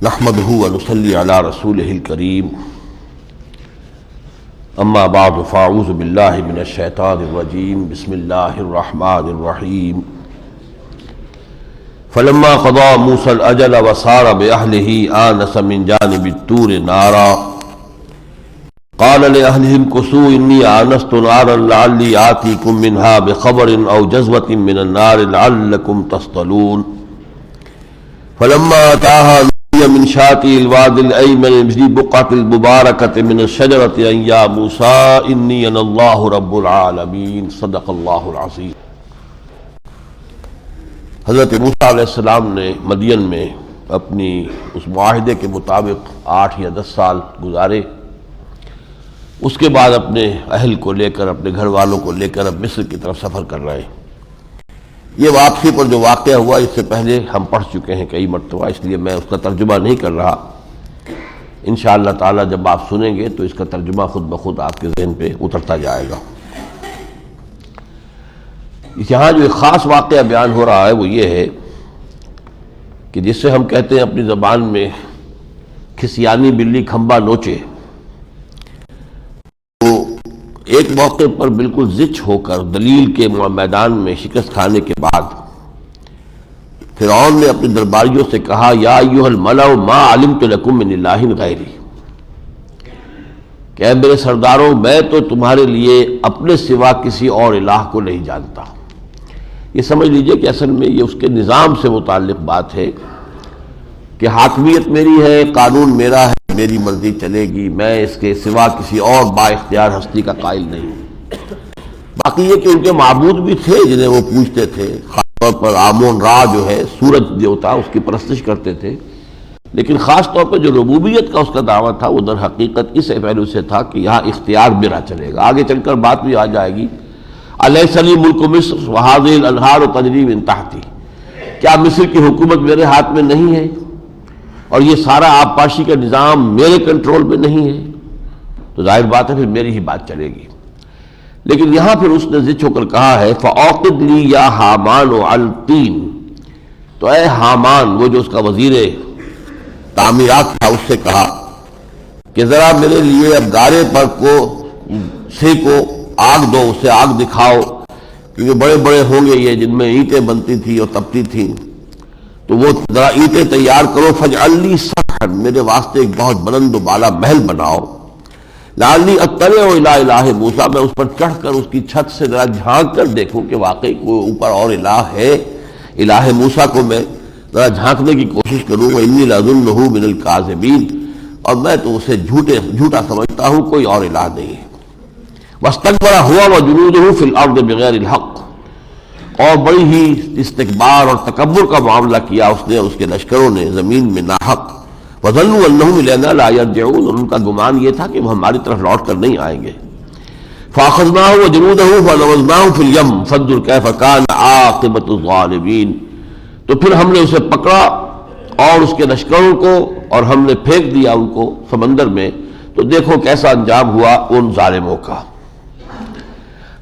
نحمده ونصلي على رسوله الكريم اما بعد فاعوذ بالله من الشيطان الرجيم بسم الله الرحمن الرحيم فلما قضى موسى الأجل وسار بأهله آنس من جانب الطور نارا قال لأهلهم كثوا إني آنست نارا لعلي آتيكم منها بخبر أو جزوة من النار لعلكم تصطلون فلما أتاها من شاطئ الوادي الأيمن في بقعة المباركة من الشجرة أن يا موسى إني أنا الله رب العالمين صدق اللہ العظیم۔ حضرت موسیٰ علیہ السلام نے مدین میں اپنی اس معاہدے کے مطابق 8 یا 10 سال گزارے۔ اس کے بعد اپنے اہل کو لے کر، اپنے گھر والوں کو لے کر اب مصر کی طرف سفر کر رہے ہیں۔ یہ واپسی پر جو واقعہ ہوا اس سے پہلے ہم پڑھ چکے ہیں کئی مرتبہ، اس لیے میں اس کا ترجمہ نہیں کر رہا۔ انشاءاللہ تعالی جب آپ سنیں گے تو اس کا ترجمہ خود بخود آپ کے ذہن پہ اترتا جائے گا۔ یہاں جو ایک خاص واقعہ بیان ہو رہا ہے وہ یہ ہے کہ جس سے ہم کہتے ہیں اپنی زبان میں کھسیانی بلی کھمبا نوچے، ایک موقع پر بالکل زچ ہو کر دلیل کے میدان میں شکست کھانے کے بعد فرعون نے اپنے درباریوں سے کہا یا ایھا الملأ ما علمت لکم من الہ غیری، کہ اے میرے سرداروں میں تو تمہارے لیے اپنے سوا کسی اور الہ کو نہیں جانتا۔ یہ سمجھ لیجئے کہ اصل میں یہ اس کے نظام سے متعلق بات ہے کہ حاکمیت میری ہے، قانون میرا ہے، میری مرضی چلے گی، میں اس کے سوا کسی اور با اختیار ہستی کا قائل نہیں ہوں۔ باقی یہ کہ ان کے معبود بھی تھے جنہیں وہ پوجتے تھے، خاص طور پر آمون را جو ہے سورج دیوتا، اس کی پرستش کرتے تھے، لیکن خاص طور پر جو ربوبیت کا اس کا دعویٰ تھا وہ در حقیقت اس پہلو سے تھا کہ یہاں اختیار میرا چلے گا۔ آگے چل کر بات بھی آ جائے گی، الیس لی ملک مصر وہذہ الانہار تجری من تحتی، کیا مصر کی حکومت میرے ہاتھ میں نہیں ہے اور یہ سارا آبپاشی کا نظام میرے کنٹرول میں نہیں ہے؟ تو ظاہر بات ہے پھر میری ہی بات چلے گی۔ لیکن یہاں پھر اس نے ضد ہو کر کہا ہے فَأَوْقِدْ لِي يَا حَامَانُ عَلَى الطِّينِ، تو اے حامان، وہ جو اس کا وزیر تعمیرات تھا، اس سے کہا کہ ذرا میرے لیے اب گارے پر کو سینکو، آگ دو، اسے آگ دکھاؤ، کیونکہ بڑے بڑے ہوں گے یہ جن میں اینٹیں بنتی تھی اور تپتی تھیں، تو وہ ذرا اینٹیں تیار کرو، فَاجْعَلْ لِي سَقْفًا، میرے واسطے ایک بہت بلند و بالا محل بناؤ، لَعَلِّي أَطَّلِعُ إِلَىٰ إِلَٰهِ موسیٰ، میں اس پر چڑھ کر اس کی چھت سے ذرا جھانک کر دیکھوں کہ واقعی کوئی اوپر اور الہ ہے۔ الہ موسیٰ کو میں ذرا جھانکنے کی کوشش کروں، وَإِنِّي لَأَظُنُّهُ مِنَ الْكَاذِبِينَ، اور میں تو اسے جھوٹا سمجھتا ہوں، کوئی اور الہ نہیں ہے۔ وَاسْتَكْبَرَ هُوَ وَجُنُودُهُ فِي الْأَرْضِ بِغَيْرِ الْحَقِّ، اور بڑی ہی استکبار اور تکبر کا معاملہ کیا اس نے، اس کے لشکروں نے زمین میں ناحق۔ وَظَنُّوا أَنَّهُمْ إِلَيْنَا لَا يَرْجِعُونَ، اور ان کا گمان یہ تھا کہ وہ ہماری طرف لوٹ کر نہیں آئیں گے۔ فَأَخَذْنَاهُ وَجُنُودَهُ فَنَبَذْنَاهُمْ فِي الْيَمِّ فَانظُرْ كَيْفَ كَانَ عَاقِبَةُ الظَّالِمِينَ، تو پھر ہم نے اسے پکڑا اور اس کے لشکروں کو، اور ہم نے پھینک دیا ان کو سمندر میں، تو دیکھو کیسا انجام ہوا ان ظالموں کا۔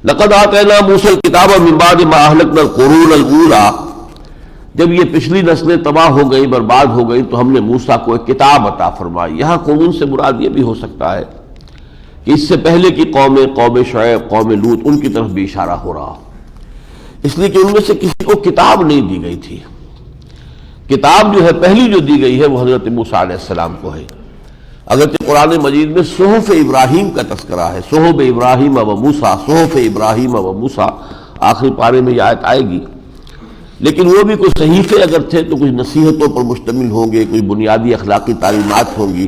لَقَدْ آتَيْنَا مُوسَى الْكِتَابَ مِن بَعْدِ مَا أَهْلَكْنَا الْقُرُونَ الْأُولَىٰ، جب یہ پچھلی نسلیں تباہ ہو گئی، برباد ہو گئی، تو ہم نے موسیٰ کو ایک کتاب عطا فرمائی۔ یہاں قرون سے مراد یہ بھی ہو سکتا ہے کہ اس سے پہلے کی قومیں، قوم شعیب، قوم لوط، ان کی طرف بھی اشارہ ہو رہا، اس لیے کہ ان میں سے کسی کو کتاب نہیں دی گئی تھی۔ کتاب جو ہے پہلی جو دی گئی ہے وہ حضرت موسیٰ علیہ السلام کو ہے۔ اگرچہ قرآن مجید میں صحف ابراہیم کا تذکرہ ہے، صحف ابراہیم و موسیٰ، صحف ابراہیم و موسیٰ، آخری پارے میں یہ آیت آئے گی، لیکن وہ بھی کچھ صحیفے اگر تھے تو کچھ نصیحتوں پر مشتمل ہوں گے، کچھ بنیادی اخلاقی تعلیمات ہوں گی۔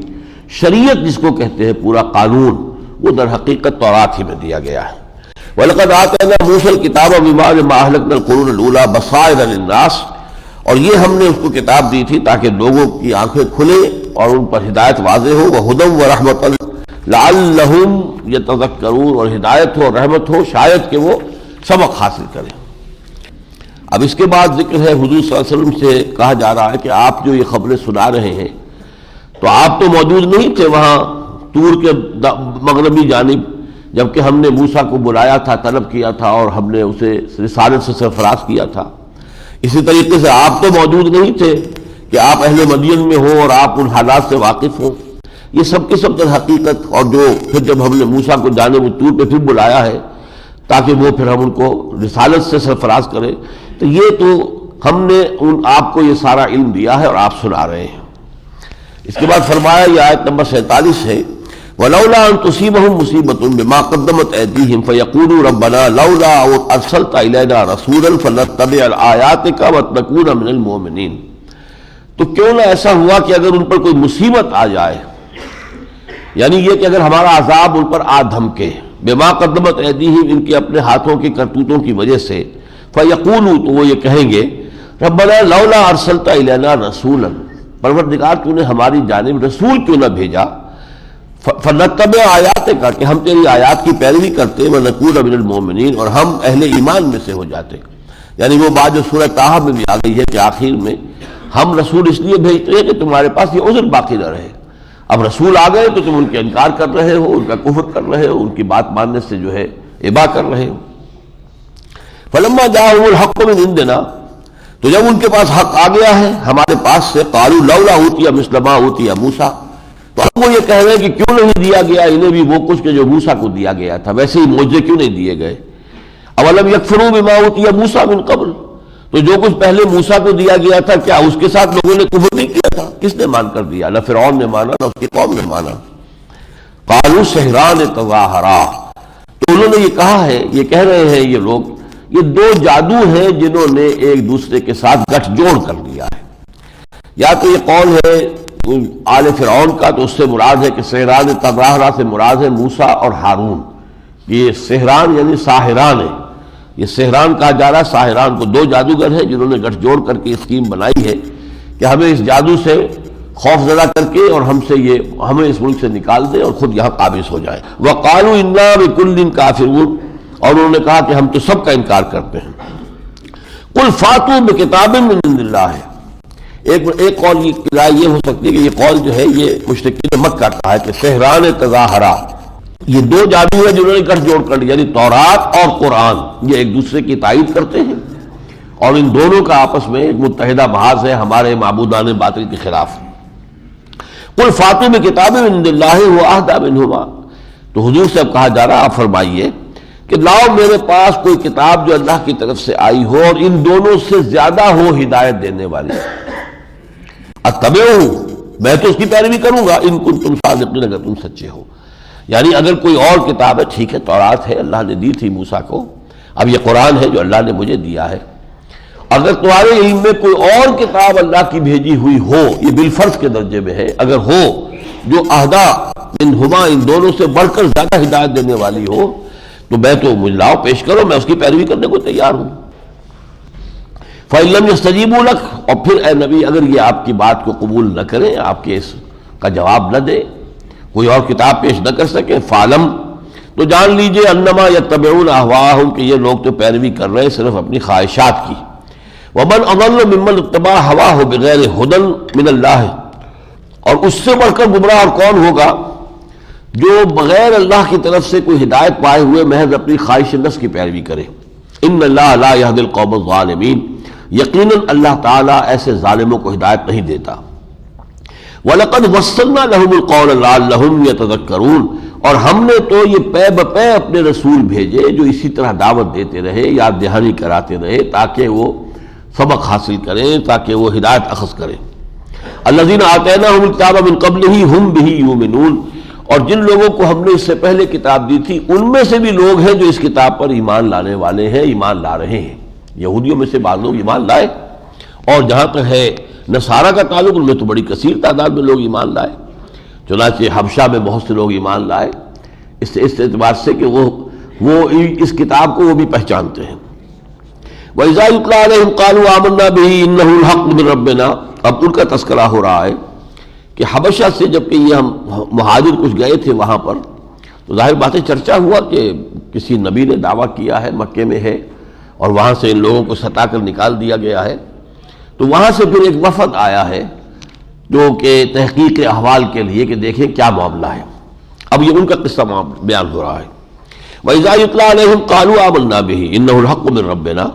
شریعت جس کو کہتے ہیں، پورا قانون، وہ در حقیقت تورات ہی میں دیا گیا ہے۔ وَلَقَدْ آتَيْنَا مُوسَى الْكِتَابَ مِن بَعْدِ مَا أَهْلَكْنَا الْقُرُونَ الْأُولَىٰ بَصَائِرَ لِلنَّاسِ، اور یہ ہم نے اس کو کتاب دی تھی تاکہ لوگوں کی آنکھیں کھلیں اور ان پر ہدایت واضح ہو، وَهُدًى وَرَحْمَةً لَعَلَّهُمْ يَتَذَكَّرُونَ، اور ہدایت ہو، رحمت ہو، شاید کہ وہ سبق حاصل کریں۔ اب اس کے بعد ذکر ہے حضور صلی اللہ علیہ وسلم سے کہا جا رہا ہے کہ آپ جو یہ خبریں سنا رہے ہیں تو آپ تو موجود نہیں تھے وہاں طور کے مغربی جانب، جبکہ ہم نے موسیٰ کو بلایا تھا، طلب کیا تھا اور ہم نے اسے رسالت سے سرفراز کیا تھا۔ اسی طریقے سے آپ تو موجود نہیں تھے کہ آپ اہل مدین میں ہو اور آپ ان حالات سے واقف ہوں. یہ سب کے سب در حقیقت، اور جو پھر جب ہم نے موسیٰ کو جانب طور پہ پھر بلایا ہے تاکہ وہ پھر ہم ان کو رسالت سے سرفراز کرے، تو یہ تو ہم نے آپ کو یہ سارا علم دیا ہے اور آپ سنا رہے ہیں. اس کے بعد فرمایا، یہ آیت نمبر 47 ہے، وَلَوْلَا أَن تُصِيبَهُم مُّصِيبَةٌ بِمَا قَدَّمَتْ أَيْدِيهِمْ فَيَقُولُوا رَبَّنَا لَوْلَا أَرْسَلْتَ إِلَيْنَا رَسُولًا فَنَتَّبِعَ آيَاتِكَ وَنَكُونَ مِنَ الْمُؤْمِنِينَ. تو کیوں نہ ایسا ہوا کہ اگر ان پر کوئی مصیبت آ جائے، یعنی یہ کہ اگر ہمارا عذاب ان پر آ دھمکے، بما قدمت ایدیہم، ان کے اپنے ہاتھوں کی کرتوتوں کی وجہ سے، فیقولوا، تو وہ یہ کہیں گے، ربنا لولا ارسلت الینا رسولا، پروردگار تو نے ہماری جانب رسول کیوں نہ بھیجا، فنتبع آیاتک، کہ ہم تیری آیات کی پیروی کرتے، ونکون من المؤمنین، اور ہم اہل ایمان میں سے ہو جاتے. یعنی وہ بات جو سورہ طٰہٰ میں بھی آ گئی ہے کہ آخر میں ہم رسول اس لیے بھیجتے ہیں کہ تمہارے پاس یہ عذر باقی نہ رہے. اب رسول آ گئے تو تم ان کے انکار کر رہے ہو، ان کا کفر کر رہے ہو، ان کی بات ماننے سے جو ہے ابا کر رہے ہو. فلما جاءهم الحق من عندنا، تو جب ان کے پاس حق آ گیا ہے ہمارے پاس سے، قالوا لولا اوتی مثل ما اوتی موسیٰ، تو اب وہ یہ کہہ رہے ہیں کہ کیوں نہیں دیا گیا انہیں بھی وہ کچھ کہ جو موسیٰ کو دیا گیا تھا، ویسے ہی معجزے کیوں نہیں دیے گئے. اولم یکفروا بما اوتی موسیٰ من قبل، تو جو کچھ پہلے موسیٰ کو دیا گیا تھا کیا اس کے ساتھ لوگوں نے کفر نہیں کیا تھا؟ کس نے مان کر دیا؟ نہ فرعون نے مانا نہ اس کی قوم نے مانا. قالوا سحران تظاہرا، تو انہوں نے یہ کہا ہے، یہ کہہ رہے ہیں یہ لوگ، یہ دو جادو ہیں جنہوں نے ایک دوسرے کے ساتھ گٹھ جوڑ کر دیا ہے. یا تو یہ قول ہے آل فرعون کا، تو اس سے مراد ہے کہ سحران تظاہرا سے مراد ہے موسیٰ اور ہارون. یہ سحران یعنی ساحران ہے، یہ سحران کہا جا رہا ہے. ساحران کو دو جادوگر ہیں جنہوں نے گٹھ جوڑ کر کے اسکیم بنائی ہے کہ ہمیں اس جادو سے خوف زدہ کر کے اور ہمیں اس ملک سے نکال دے اور خود یہاں قابض ہو جائے. وَقَالُوا إِنَّا بِكُلٍّ كَافِرُونَ، اور انہوں نے کہا کہ ہم تو سب کا انکار کرتے ہیں. قُلْ فَاتُوا بِكِتَابٍ مِّنْ عِندِ اللَّهِ، ایک قول یہ ہو سکتی ہے کہ یہ قول جو ہے یہ مشرکین مکہ کا ہے کہ سحران تظاہرا، یہ دو جادو ہیں جنہوں نے گٹھ جوڑ کر لیا، یعنی تورات اور قرآن، یہ ایک دوسرے کی تائید کرتے ہیں اور ان دونوں کا آپس میں ایک متحدہ محاذ ہے ہمارے معبودان باطل کے خلاف. قل فاتوا بکتاب من عند اللہ هو اہدی منہما، تو حضور سے اب کہا جا رہا، آپ فرمائیے کہ لاؤ میرے پاس کوئی کتاب جو اللہ کی طرف سے آئی ہو اور ان دونوں سے زیادہ ہو ہدایت دینے والی. اتبعہ، میں تو اس کی پیروی کروں گا، ان کنتم صادقین، اگر تم سچے ہو. یعنی اگر کوئی اور کتاب ہے، ٹھیک ہے تورات ہے اللہ نے دی تھی موسیٰ کو، اب یہ قرآن ہے جو اللہ نے مجھے دیا ہے. اگر تمہارے علم میں کوئی اور کتاب اللہ کی بھیجی ہوئی ہو، یہ بالفرض کے درجے میں ہے، اگر ہو جو اہدا منہما، ان دونوں سے بڑھ کر زیادہ ہدایت دینے والی ہو، تو میں تو مجھ لاؤ پیش کرو، میں اس کی پیروی کرنے کو تیار ہوں. فَإِن لَّمْ يَسْتَجِيبُوا لَكَ، اور پھر اے نبی اگر یہ آپ کی بات کو قبول نہ کریں، آپ کے اس کا جواب نہ دے، کوئی اور کتاب پیش نہ کر سکے، فَعْلَمْ، تو جان لیجئے، انما یتبعون اہواءہم، کہ یہ لوگ تو پیروی کر رہے صرف اپنی خواہشات کی. وَمَنْ أَضَلُّ مِمَّنِ اتَّبَعَ هَوَاهُ بِغَيْرِ هُدًى مِنَ اللَّهِ، اور اس سے بڑھ کر گمراہ اور کون ہوگا جو بغیر اللہ کی طرف سے کوئی ہدایت پائے ہوئے محض اپنی خواہش نفس کی پیروی کرے. إِنَّ اللَّهَ لَا يَهْدِي الْقَوْمَ الظَّالِمِينَ، یقیناً اللہ تعالیٰ ایسے ظالموں کو ہدایت نہیں دیتا. وَلَقَدْ وَصَّلْنَا لَهُمُ الْقَوْلَ لَعَلَّهُمْ يَتَذَكَّرُونَ، اور ہم نے تو یہ پے بپے اپنے رسول بھیجے جو اسی طرح دعوت دیتے رہے، یاد دہانی کراتے رہے، تاکہ وہ سبق حاصل کریں، تاکہ وہ ہدایت اخذ کریں. الذین آتیناہم الکتاب من قبلہ ہم بہ یؤمنون، اور جن لوگوں کو ہم نے اس سے پہلے کتاب دی تھی ان میں سے بھی لوگ ہیں جو اس کتاب پر ایمان لانے والے ہیں، ایمان لا رہے ہیں. یہودیوں میں سے بعض لوگ ایمان لائے، اور جہاں تک ہے نصارہ کا تعلق، ان میں تو بڑی کثیر تعداد میں لوگ ایمان لائے. چنانچہ حبشہ میں بہت سے لوگ ایمان لائے، اس اعتبار سے کہ وہ اس کتاب کو وہ بھی پہچانتے ہیں. وَإِذَا يُتْلَىٰ عَلَيْهِمْ قَالُوا آمَنَّا بِهِ إِنَّهُ الْحَقُّ مِن رَّبِّنَا، اب ان کا تذکرہ ہو رہا ہے کہ حبشہ سے جب کہ یہ ہم مہاجر کچھ گئے تھے وہاں پر، تو ظاہر بات ہے چرچا ہوا کہ کسی نبی نے دعویٰ کیا ہے مکے میں ہے اور وہاں سے ان لوگوں کو ستا کر نکال دیا گیا ہے. تو وہاں سے پھر ایک وفد آیا ہے جو کہ تحقیق احوال کے لیے کہ دیکھیں کیا معاملہ ہے. اب یہ ان کا قصہ بیان ہو رہا ہے. وَإِذَا يُتْلَىٰ عَلَيْهِمْ قَالُوا آمَنَّا بِهِ إِنَّهُ الْحَقُّ مِن رَّبِّنَا،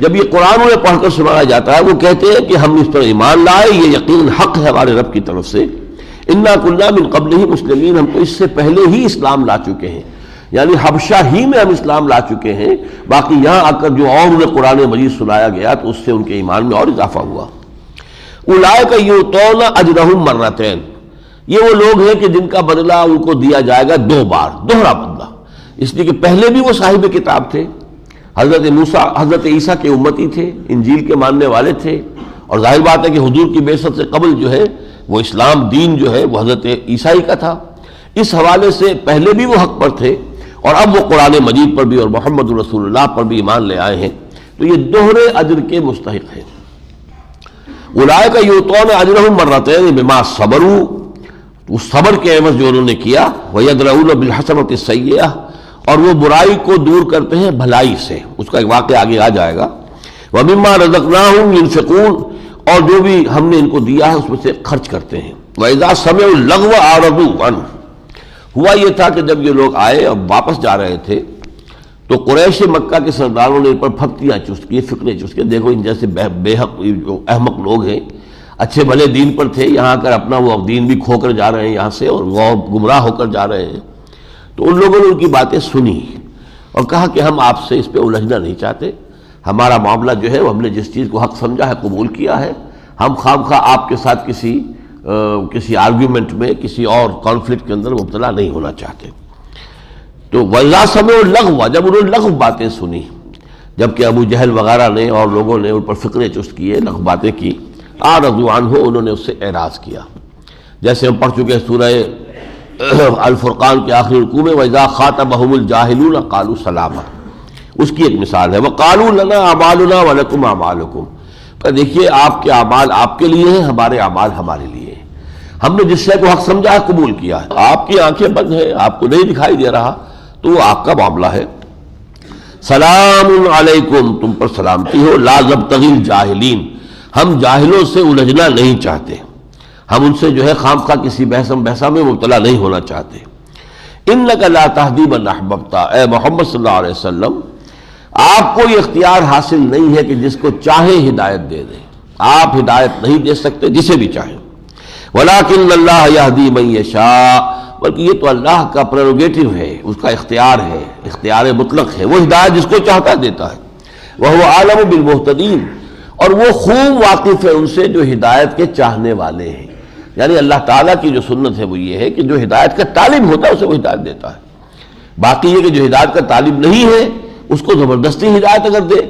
جب یہ قرآن انہیں پڑھ کر سنایا جاتا ہے وہ کہتے ہیں کہ ہم اس پر ایمان لائے، یہ یقین حق ہے ہمارے رب کی طرف سے، انا کنا من قبلہ مسلمین، ہم تو اس سے پہلے ہی اسلام لا چکے ہیں، یعنی حبشہ ہی میں ہم اسلام لا چکے ہیں، باقی یہاں آ کر جو اور انہیں قرآن مجید سنایا گیا تو اس سے ان کے ایمان میں اور اضافہ ہوا۔ اولئک یؤتون اجرہم مرتین، یہ وہ لوگ ہیں کہ جن کا بدلہ ان کو دیا جائے گا 2 بار، دوہرا بدلہ، اس لیے کہ پہلے بھی وہ صاحب کتاب تھے، حضرت موسیٰ حضرت عیسیٰ کے امتی تھے، انجیل کے ماننے والے تھے، اور ظاہر بات ہے کہ حضور کی بعثت سے قبل جو ہے وہ اسلام دین جو ہے وہ حضرت عیسیٰ ہی کا تھا، اس حوالے سے پہلے بھی وہ حق پر تھے اور اب وہ قرآن مجید پر بھی اور محمد رسول اللہ پر بھی ایمان لے آئے ہیں، تو یہ دوہرے اجر کے مستحق ہیں۔ اولئک یؤتون اجرہم مرتین بما صبروا، اس صبر کے عوض جو انہوں نے کیا، وَيَدْرَؤُونَ بِالْحَسَنَةِ السَّيِّئَةِ، اور وہ برائی کو دور کرتے ہیں بھلائی سے، اس کا ایک واقعہ آگے آ جائے گا، وَمِمَّا رَزَقْنَاهُمْ يُنْفِقُونَ، اور جو بھی ہم نے ان کو دیا ہے اس میں سے خرچ کرتے ہیں، وَإِذَا سَمِعُوا اللَّغْوَ أَعْرَضُوا عَنْهُ، ہوا یہ تھا کہ جب یہ لوگ آئے اور واپس جا رہے تھے تو قریش مکہ کے سرداروں نے ان پر پھپتیاں چست کی، فکریں چست کی، دیکھو ان جیسے بے حق جو احمق لوگ ہیں، اچھے بھلے دین پر تھے، یہاں کر اپنا وہ دین بھی کھو کر جا رہے ہیں یہاں سے، اور وہ گمراہ ہو کر جا رہے ہیں۔ تو ان لوگوں نے ان کی باتیں سنی اور کہا کہ ہم آپ سے اس پہ الجھنا نہیں چاہتے، ہمارا معاملہ جو ہے ہم نے جس چیز کو حق سمجھا ہے قبول کیا ہے، ہم خواہ آپ کے ساتھ کسی آرگیومنٹ میں کسی اور کانفلکٹ کے اندر مبتلا نہیں ہونا چاہتے۔ تو وَإِذَا سَمِعُوا اللَّغْوَ، جب انہوں نے لغو باتیں سنی، جبکہ ابو جہل وغیرہ نے اور لوگوں نے ان پر فکریں چست کیے، لغو باتیں کی، اعرضوا عنہ، انہوں نے اس سے اعراض کیا، جیسے ہم پڑھ چکے سورہ الفرقان کے آخری رکوع میں وَإِذَا خَاطَبَهُمُ الْجَاهِلُونَ قَالُوا سَلَامًا، اس کی ایک مثال ہے، وَقَالُوا لَنَا أَعْمَالُنَا وَلَكُمْ أَعْمَالُكُمْ، کہ دیکھیے آپ کے اعمال آپ کے لیے ہیں، ہمارے اعمال ہمارے لیے ہیں، ہم نے جس شے کو حق سمجھا ہے قبول کیا ہے، آپ کی آنکھیں بند ہیں، آپ کو نہیں دکھائی دے رہا تو وہ آپ کا معاملہ ہے۔ سلام علیکم، تم پر سلامتی ہو، لا نبتغی الجاہلین، ہم جاہلوں سے الجھنا نہیں چاہتے، ہم ان سے جو ہے خام خواہ کسی بحث میں مبتلا نہیں ہونا چاہتے۔ انک لا تہدی من احببت، اے محمد صلی اللہ علیہ وسلم آپ کو یہ اختیار حاصل نہیں ہے کہ جس کو چاہے ہدایت دے دیں، آپ ہدایت نہیں دے سکتے جسے بھی چاہیں، ولکن اللہ یہدی من یشاء، بلکہ یہ تو اللہ کا پریروگیٹو ہے، اس کا اختیار ہے، اختیار مطلق ہے، وہ ہدایت جس کو چاہتا دیتا ہے، وہو عالم بالمہتدین، اور وہ خوب واقف ہے ان سے جو ہدایت کے چاہنے والے ہیں، یعنی اللہ تعالیٰ کی جو سنت ہے وہ یہ ہے کہ جو ہدایت کا طالب ہوتا ہے اسے وہ ہدایت دیتا ہے، باقی یہ کہ جو ہدایت کا طالب نہیں ہے اس کو زبردستی ہدایت اگر دے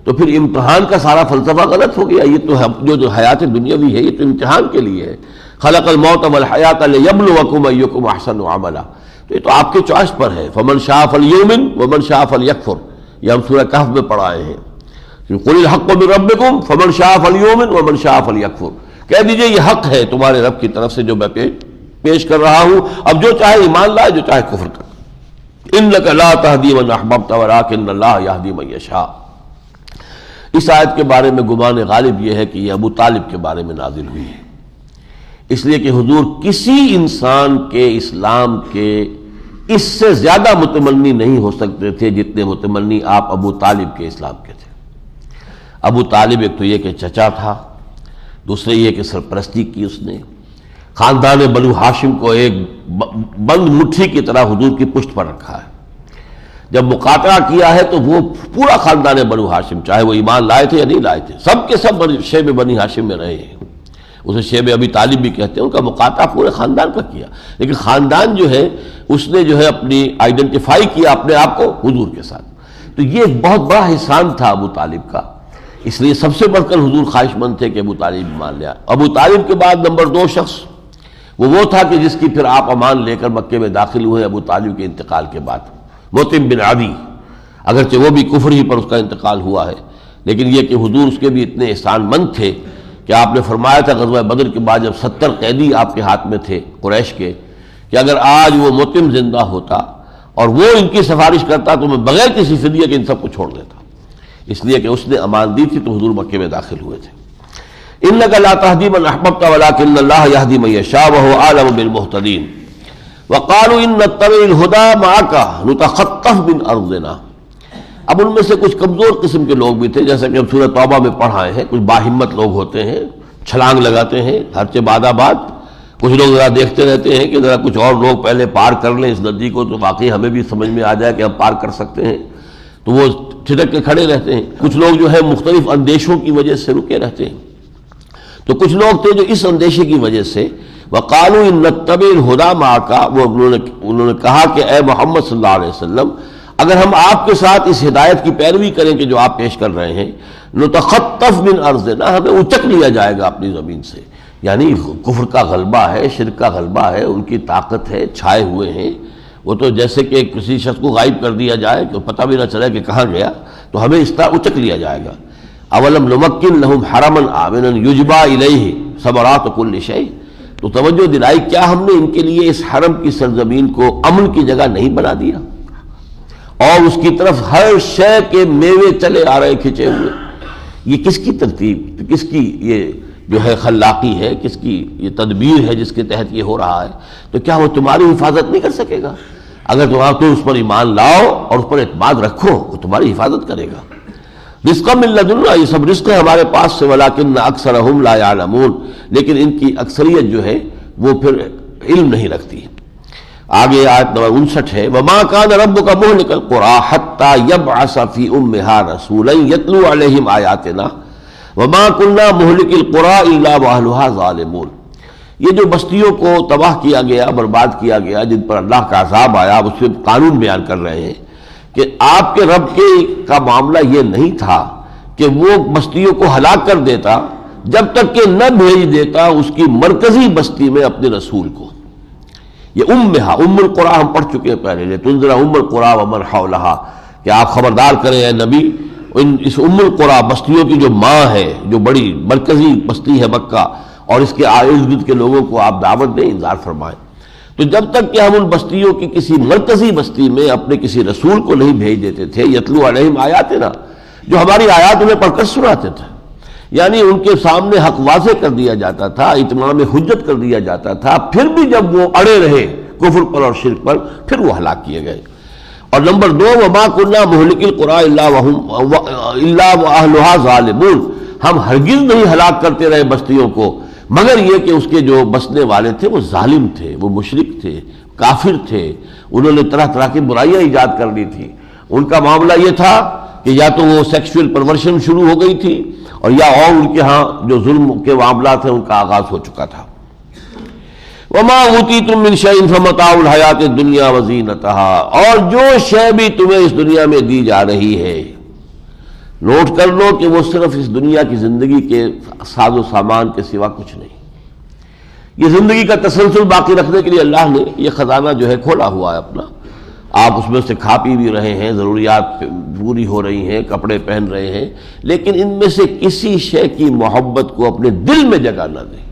تو پھر امتحان کا سارا فلسفہ غلط ہو گیا۔ یہ تو جو حیات دنیاوی ہے یہ تو امتحان کے لیے ہے، خلق الموت والحیات لیبلوکم ایکم احسن عملا، تو یہ تو آپ کے چوائس پر ہے، فمن شاء فلیؤمن ومن شاء فلیکفر، یہ ہم سورہ کہف میں پڑھائے ہیں، قل الحق من ربکم فمن شاء فلیؤمن ومن شاء فلیکفر، کہہ دیجئے یہ حق ہے تمہارے رب کی طرف سے جو میں پیش کر رہا ہوں، اب جو چاہے ایمان لائے جو چاہے کفر کر۔ انک لا تہدی من احببت ولکن اللہ یہدی من یشاء، اس آیت کے بارے میں گمان غالب یہ ہے کہ یہ ابو طالب کے بارے میں نازل ہوئی ہے، اس لیے کہ حضور کسی انسان کے اسلام کے اس سے زیادہ متمنی نہیں ہو سکتے تھے جتنے متمنی آپ ابو طالب کے اسلام کے تھے۔ ابو طالب ایک تو یہ کہ چچا تھا، دوسرے یہ کہ سرپرستی کی اس نے، خاندان بنو ہاشم کو ایک بند مٹھی کی طرح حضور کی پشت پر رکھا ہے، جب مقاطعہ کیا ہے تو وہ پورا خاندان بنو ہاشم، چاہے وہ ایمان لائے تھے یا نہیں لائے تھے، سب کے سب شیب بنی ہاشم میں رہے ہیں، اسے شیب ابی طالب بھی کہتے ہیں، ان کا مقاطعہ پورے خاندان کا کیا، لیکن خاندان جو ہے اس نے جو ہے اپنی آئیڈینٹیفائی کیا اپنے آپ کو حضور کے ساتھ، تو یہ ایک بہت بڑا احسان تھا ابو طالب کا، اس لیے سب سے بڑھ کر حضور خواہش مند تھے کہ ابو طالب مان لیا۔ ابو طالب کے بعد نمبر 2 شخص وہ تھا کہ جس کی پھر آپ امان لے کر مکے میں داخل ہوئے ابو طالب کے انتقال کے بعد، مطعم بن عدی، اگرچہ وہ بھی کفر ہی پر اس کا انتقال ہوا ہے، لیکن یہ کہ حضور اس کے بھی اتنے احسان مند تھے کہ آپ نے فرمایا تھا غزوہ بدر کے بعد جب 70 قیدی آپ کے ہاتھ میں تھے قریش کے، کہ اگر آج وہ مطعم زندہ ہوتا اور وہ ان کی سفارش کرتا تو میں بغیر کسی فدیے کے ان سب کو چھوڑ دیتا، اس لیے کہ اس نے امان دی تھی تو حضور مکے میں داخل ہوئے تھے۔ انک لا تہدی من احببت ولکن اللہ یہدی من یشاء وہو اعلم بالمہتدین وقالوا ان نتبع الہدی معک نتخطف من ارضنا، اب ان میں سے کچھ کمزور قسم کے لوگ بھی تھے، جیسا کہ ہم سورہ توبہ میں پڑھائے ہیں، کچھ باہمت لوگ ہوتے ہیں، چھلانگ لگاتے ہیں ہرچہ بعد آباد. کچھ لوگ ذرا دیکھتے رہتے ہیں کہ ذرا کچھ اور لوگ پہلے پار کر لیں اس ندی کو تو واقعی ہمیں بھی سمجھ میں آ جائے کہ ہم پار کر سکتے ہیں، تو وہ ٹھٹک کے کھڑے رہتے ہیں. کچھ لوگ جو ہے مختلف اندیشوں کی وجہ سے رکے رہتے ہیں. تو کچھ لوگ تھے جو اس اندیشے کی وجہ سے وَقَالُوا إِن نَتَّبِعِ الْهُدَىٰ مَعَكَ، وہ انہوں نے کہا کہ اے محمد صلی اللہ علیہ وسلم اگر ہم آپ کے ساتھ اس ہدایت کی پیروی کریں کہ جو آپ پیش کر رہے ہیں، نُتَخَطَّفْ مِنْ أَرْضِنَا، ہمیں اچک لیا جائے گا اپنی زمین سے. یعنی کفر کا غلبہ ہے، شرک کا غلبہ ہے، ان کی طاقت ہے، چھائے ہوئے ہیں. وہ تو جیسے کہ کسی شخص کو غائب کر دیا جائے کہ پتہ بھی نہ چلے کہ کہاں گیا، تو ہمیں اس طرح اچک لیا جائے گا. اولم نمکن لہم حرما آمنا یجبا الیہ ثمرات کل شیء، تو توجہ دلائی کیا ہم نے ان کے لیے اس حرم کی سرزمین کو امن کی جگہ نہیں بنا دیا، اور اس کی طرف ہر شے کے میوے چلے آ رہے کھچے ہوئے. یہ کس کی ترتیب، کس کی یہ جو ہے خلاقی ہے، کس کی یہ تدبیر ہے جس کے تحت یہ ہو رہا ہے؟ تو کیا وہ تمہاری حفاظت نہیں کر سکے گا؟ اگر تم اس پر ایمان لاؤ اور اس پر اعتماد رکھو وہ تمہاری حفاظت کرے گا. رزقا من لدنا، یہ سب رزق ہے ہمارے پاس سے، ولکن اکثرهم لا يعلمون، لیکن ان کی اکثریت جو ہے وہ پھر علم نہیں رکھتی. آگے آیت نمبر 59 ہے وما كان ربك مهلك القرى حتى يبعث في امها رسولا يتلو عليهم آياتنا وما كنا مهلك القرى الا واهلها ظالمون. یہ جو بستیوں کو تباہ کیا گیا، برباد کیا گیا، جن پر اللہ کا عذاب آیا، اس پہ قانون بیان کر رہے ہیں کہ آپ کے رب کا معاملہ یہ نہیں تھا کہ وہ بستیوں کو ہلاک کر دیتا جب تک کہ نہ بھیج دیتا اس کی مرکزی بستی میں اپنے رسول کو. یہ ام القریٰ ہم پڑھ چکے ہیں پہلے، تنذر ام القریٰ ومن حولہا، کہ آپ خبردار کریں اے نبی اس ام القریٰ بستیوں کی جو ماں ہے، جو بڑی مرکزی بستی ہے مکہ، اور اس کے ارد گرد کے لوگوں کو آپ دعوت دیں، انذار فرمائیں. تو جب تک کہ ہم ان بستیوں کی کسی مرکزی بستی میں اپنے کسی رسول کو نہیں بھیج دیتے تھے، یتلو علیہم آیاتنا، جو ہماری آیات انہیں پڑھ کر سناتے تھے، یعنی ان کے سامنے حق واضح کر دیا جاتا تھا، اتمام حجت کر دیا جاتا تھا، پھر بھی جب وہ اڑے رہے کفر پر اور شرک پر، پھر وہ ہلاک کیے گئے. اور نمبر 2 وما كنا مهلك القرى الا واهلها ظالمون، ہم ہرگز نہیں ہلاک کرتے رہے بستیوں کو مگر یہ کہ اس کے جو بسنے والے تھے وہ ظالم تھے، وہ مشرک تھے، کافر تھے، انہوں نے طرح طرح کی برائیاں ایجاد کر لی تھی. ان کا معاملہ یہ تھا کہ یا تو وہ سیکشول پرورشن شروع ہو گئی تھی، اور یا اور ان کے ہاں جو ظلم کے معاملات ہیں ان کا آغاز ہو چکا تھا. وما اوتیتم من شیء فمتاع الحیات الدنیا وزینتها، اور جو شے بھی تمہیں اس دنیا میں دی جا رہی ہے، نوٹ کر لو کہ وہ صرف اس دنیا کی زندگی کے ساز و سامان کے سوا کچھ نہیں. یہ زندگی کا تسلسل باقی رکھنے کے لیے اللہ نے یہ خزانہ جو ہے کھولا ہوا ہے اپنا. آپ اس میں سے کھا پی بھی رہے ہیں، ضروریات پوری ہو رہی ہیں، کپڑے پہن رہے ہیں، لیکن ان میں سے کسی شے کی محبت کو اپنے دل میں جگہ نہ دیں.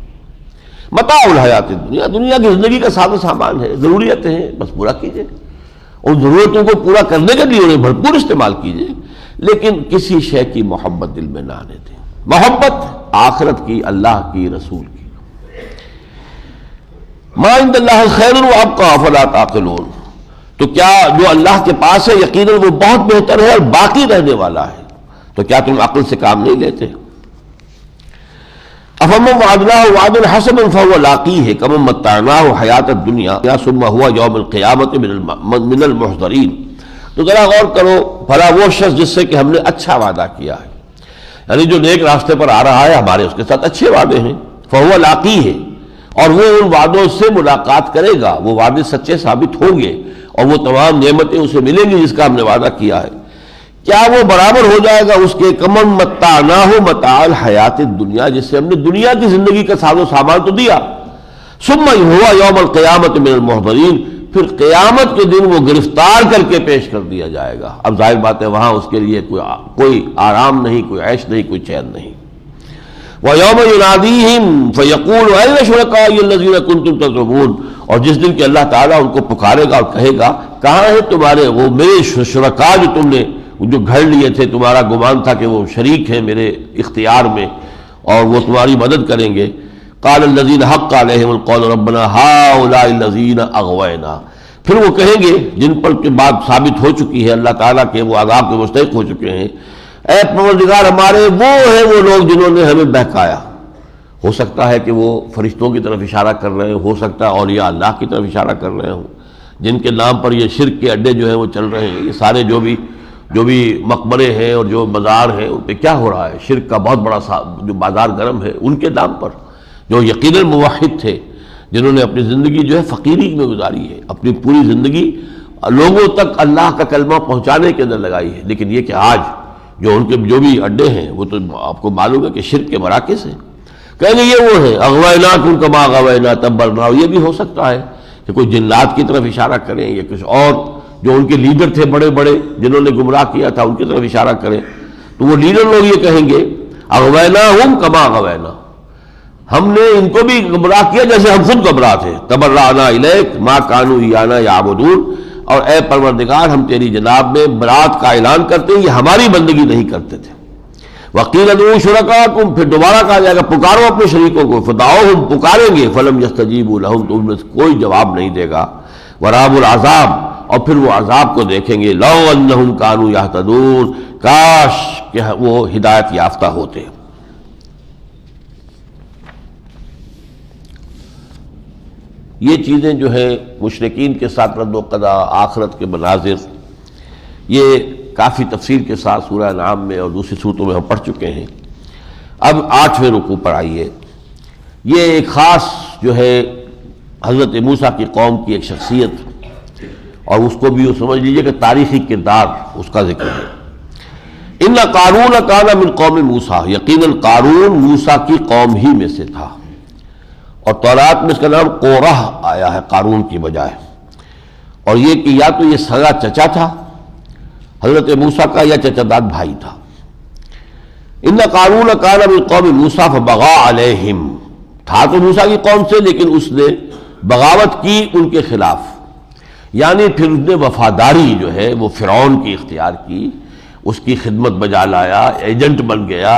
متاع الحیات الدنیا، دنیا کی زندگی کا ساز و سامان ہے، ضروریتیں ہیں، بس پورا کیجئے، ان ضرورتوں کو پورا کرنے کے لیے انہیں بھرپور استعمال کیجئے، لیکن کسی شے کی محبت دل میں نہ آنے دیں. محبت آخرت کی، اللہ کی، رسول کی. ما عند اللہ خیر وابقى افلا تعقلون، تو کیا جو اللہ کے پاس ہے یقیناً وہ بہت بہتر ہے اور باقی رہنے والا ہے، تو کیا تم عقل سے کام نہیں لیتے؟ افمن وعدناه وعدا حسنا فهو لاقيه كمن متعناه حیات الدنیا ثم هو یوم القیامة من المحضرین. تو ذرا غور کرو، بھلا وہ شخص جس سے کہ ہم نے اچھا وعدہ کیا ہے، یعنی جو نیک راستے پر آ رہا ہے، ہمارے اس کے ساتھ اچھے وعدے ہیں، فهو لاقيه، اور وہ ان وعدوں سے ملاقات کرے گا، وہ وعدے سچے ثابت ہوں گے اور وہ تمام نعمتیں اسے ملیں گی جس کا ہم نے وعدہ کیا ہے. کیا وہ برابر ہو جائے گا اس کے کمن متعناہ متاع الحیات الدنیا، جس سے ہم نے دنیا کی زندگی کا ساز و سامان تو دیا، ثم ہوا یوم القیامت من المحضرین، پھر قیامت کے دن وہ گرفتار کر کے پیش کر دیا جائے گا. اب ظاہر بات ہے وہاں اس کے لیے کوئی آرام نہیں، کوئی عیش نہیں، کوئی چین نہیں. وَيَوْمَ يُنَادِيهِمْ فَيَقُولُ أَيْنَ شُرَكَائِيَ الَّذِينَ كُنتُمْ تَزْعُمُونَ، اور جس دن کہ اللہ تعالیٰ ان کو پکارے گا اور کہے گا کہاں ہیں تمہارے وہ میرے شرکاء جو تم نے جو گھڑ لیے تھے، تمہارا گمان تھا کہ وہ شریک ہیں میرے اختیار میں اور وہ تمہاری مدد کریں گے. قال الذین حق علیہم القول ربنا هؤلاء الذین اغوینا، پھر وہ کہیں گے جن پر کہ بات ثابت ہو چکی ہے اللہ تعالیٰ کے وہ عذاب کے مستحق ہو چکے ہیں، اے پروردگار ہمارے وہ ہیں وہ لوگ جنہوں نے ہمیں بہکایا. ہو سکتا ہے کہ وہ فرشتوں کی طرف اشارہ کر رہے ہیں، ہو سکتا ہے اولیاء اللہ کی طرف اشارہ کر رہے ہوں، جن کے نام پر یہ شرک کے اڈے جو ہیں وہ چل رہے ہیں. یہ سارے جو بھی مقبرے ہیں اور جو مزار ہیں ان پہ کیا ہو رہا ہے؟ شرک کا بہت بڑا جو بازار گرم ہے ان کے نام پر، جو یقیناً موحد تھے، جنہوں نے اپنی زندگی جو ہے فقیری میں گزاری ہے، اپنی پوری زندگی لوگوں تک اللہ کا کلمہ پہنچانے کے اندر لگائی ہے. لیکن یہ کہ آج جو ان کے جو بھی اڈے ہیں وہ تو آپ کو معلوم ہے کہ شرک کے مراکز ہیں. کہیں گے یہ وہ ہیں اغویناکم کما غوینا تبرنا. یہ بھی ہو سکتا ہے کہ کوئی جنات کی طرف اشارہ کریں یا کچھ اور جو ان کے لیڈر تھے بڑے بڑے جنہوں نے گمراہ کیا تھا ان کی طرف اشارہ کریں. تو وہ لیڈر لوگ یہ کہیں گے اغویناہم کما غوینا، ہم نے ان کو بھی گمراہ کیا جیسے ہم خود گمراہ تھے. تبرأنا الیک ما کانوا ایانا یعبدون. اور اے پروردگار ہم تیری جناب میں برات کا اعلان کرتے ہیں، یہ ہماری بندگی نہیں کرتے تھے. وقیل ادعوا شرکاءکم، پھر دوبارہ کہا جائے گا پکارو اپنے شریکوں کو. فدعوہم، پکاریں گے. فلم یستجیبوا لہم، تو ان میں کوئی جواب نہیں دے گا. ورأوا العذاب، اور پھر وہ عذاب کو دیکھیں گے. لو انہم کانوا یہتدون، کاش کہ وہ ہدایت یافتہ ہوتے. یہ چیزیں جو ہے مشرکین کے ساتھ رد و قضا، آخرت کے مناظر، یہ کافی تفصیل کے ساتھ سورہ انعام میں اور دوسری صورتوں میں ہم پڑھ چکے ہیں. اب 8ویں رکوع پر آئیے. یہ ایک خاص جو ہے حضرت موسیٰ کی قوم کی ایک شخصیت، اور اس کو بھی سمجھ لیجئے کہ تاریخی کردار اس کا ذکر ہے. ان قارون کان من قوم موسیٰ، یقیناً قارون موسیٰ کی قوم ہی میں سے تھا، اور تورات میں اس کا نام قورہ آیا ہے قارون کی بجائے. اور یہ کہ یا تو یہ سگا چچا تھا حضرت موسیٰ کا یا چچا داد بھائی تھا. ان قارون کان من قوم موسیٰ فبغى علیہم، تھا تو موسیٰ کی قوم سے لیکن اس نے بغاوت کی ان کے خلاف. یعنی پھر اس نے وفاداری جو ہے وہ فرعون کی اختیار کی، اس کی خدمت بجا لایا، ایجنٹ بن گیا،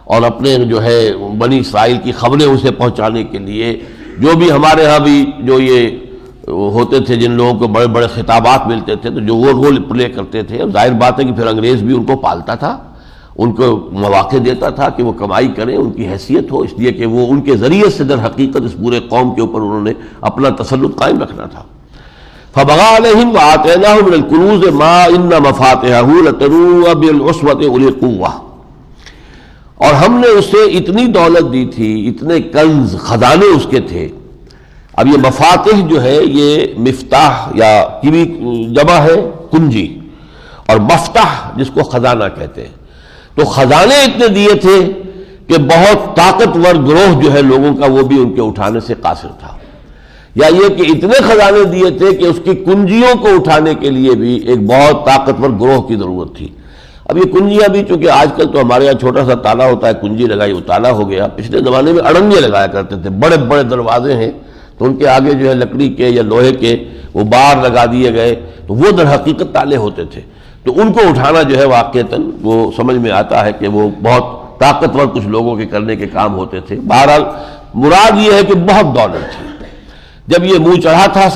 اور اپنے جو ہے بنی اسرائیل کی خبریں اسے پہنچانے کے لیے جو بھی ہمارے ہاں بھی جو یہ ہوتے تھے جن لوگوں کو بڑے بڑے خطابات ملتے تھے تو جو وہ رول پلے کرتے تھے. ظاہر بات ہے کہ پھر انگریز بھی ان کو پالتا تھا، ان کو مواقع دیتا تھا کہ وہ کمائی کریں، ان کی حیثیت ہو، اس لیے کہ وہ ان کے ذریعے سے در حقیقت اس پورے قوم کے اوپر انہوں نے اپنا تسلط قائم رکھنا تھا. فبغى عليهم وآتيناه من الكنوز ما إن مفاتحه لتنوء بالعصبة أولي القوة. اور ہم نے اسے اتنی دولت دی تھی، اتنے کنز خزانے اس کے تھے. اب یہ مفاتح جو ہے یہ مفتاح یا کی بھی جمع ہے کنجی، اور مفتاح جس کو خزانہ کہتے ہیں. تو خزانے اتنے دیے تھے کہ بہت طاقتور گروہ جو ہے لوگوں کا وہ بھی ان کے اٹھانے سے قاصر تھا، یا یہ کہ اتنے خزانے دیے تھے کہ اس کی کنجیوں کو اٹھانے کے لیے بھی ایک بہت طاقتور گروہ کی ضرورت تھی. اب یہ کنجیاں بھی چونکہ آج کل تو ہمارے یہاں چھوٹا سا تالا ہوتا ہے، کنجی لگائی وہ تالا ہو گیا. پچھلے زمانے میں اڑنگے لگایا کرتے تھے، بڑے بڑے دروازے ہیں تو ان کے آگے جو ہے لکڑی کے یا لوہے کے وہ بار لگا دیے گئے، تو وہ در حقیقت تالے ہوتے تھے. تو ان کو اٹھانا جو ہے واقعتاً وہ سمجھ میں آتا ہے کہ وہ بہت طاقتور کچھ لوگوں کے کرنے کے کام ہوتے تھے. بہرحال مراد یہ ہے کہ بہت دولت تھی. جب یہ منہ چڑھا تھا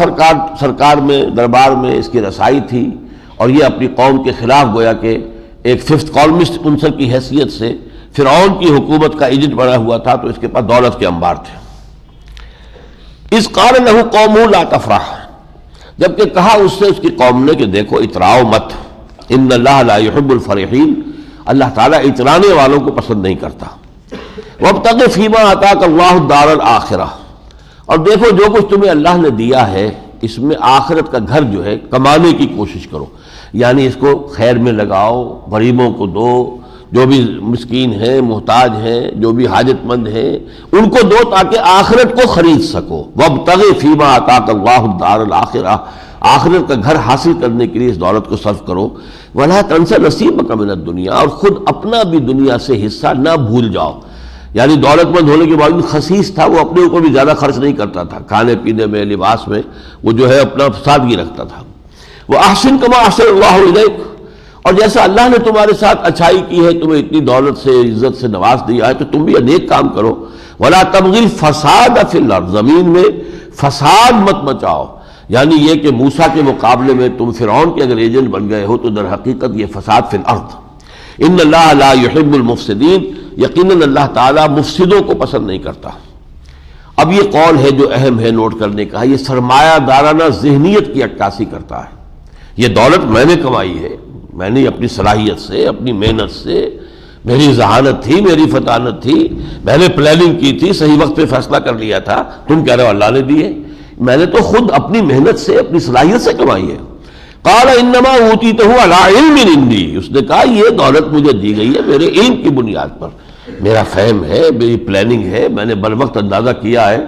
سرکار میں، دربار میں اس کی رسائی تھی، اور یہ اپنی قوم کے خلاف گویا کہ ایک ففتھ کالمسٹ عنصر کی حیثیت سے فرعون کی حکومت کا ایجنٹ بنا ہوا تھا، تو اس کے پاس دولت کے انبار تھے. اذ قال له قومه لا تفرح، جبکہ کہا اس سے اس کی قوم نے کہ دیکھو اتراؤ مت. ان اللہ لا يحب الفرحین، اللہ تعالیٰ اترانے والوں کو پسند نہیں کرتا. وابتغ فیما آتاک اللہ الدار الآخرہ، اور دیکھو جو کچھ تمہیں اللہ نے دیا ہے اس میں آخرت کا گھر جو ہے کمانے کی کوشش کرو. یعنی اس کو خیر میں لگاؤ، غریبوں کو دو، جو بھی مسکین ہیں، محتاج ہیں، جو بھی حاجت مند ہیں ان کو دو تاکہ آخرت کو خرید سکو. وابتغ فیما آتاک اللہ الدار الآخرہ، آخرت کا گھر حاصل کرنے کے لیے اس دولت کو صرف کرو. ولا تنس نصیبک من الدنیا، اور خود اپنا بھی دنیا سے حصہ نہ بھول جاؤ. یعنی دولت مند ہونے کے باوجود خسیس تھا، وہ اپنے اوپر بھی زیادہ خرچ نہیں کرتا تھا، کھانے پینے میں، لباس میں وہ جو ہے اپنا سادگی رکھتا تھا. وَأَحْسِن كَمَا أَحْسَنَ اللَّهُ إِلَيْكَ، اور جیسا اللہ نے تمہارے ساتھ اچھائی کی ہے، تمہیں اتنی دولت سے عزت سے نواز دیا ہے، تو تم بھی نیک کام کرو. وَلَا تَبْغِ الْفَسَادَ فِي الْأَرْضِ، زمین میں فساد مت مچاؤ. یعنی یہ کہ موسیٰ کے مقابلے میں تم فرعون کے اگر ایجنٹ بن گئے ہو تو در حقیقت یہ فساد فی الارض. ان اللہ لا یحب المفسدین، یقیناً اللہ تعالیٰ مفسدوں کو پسند نہیں کرتا. اب یہ قول ہے جو اہم ہے نوٹ کرنے کا، یہ سرمایہ دارانہ ذہنیت کی عکاسی کرتا ہے. یہ دولت میں نے کمائی ہے، میں نے اپنی صلاحیت سے، اپنی محنت سے، میری ذہانت تھی، میری فطانت تھی، میں نے پلاننگ کی تھی، صحیح وقت پہ فیصلہ کر لیا تھا. تم کہہ رہے ہو اللہ نے دی ہے، میں نے تو خود اپنی محنت سے، اپنی صلاحیت سے کمائی ہے. قال انما اوتیتہ علی علم عندی، اس نے کہا یہ دولت مجھے دی گئی ہے میرے علم کی بنیاد پر، میرا فہم ہے، میری پلاننگ ہے، میں نے بر وقت اندازہ کیا ہے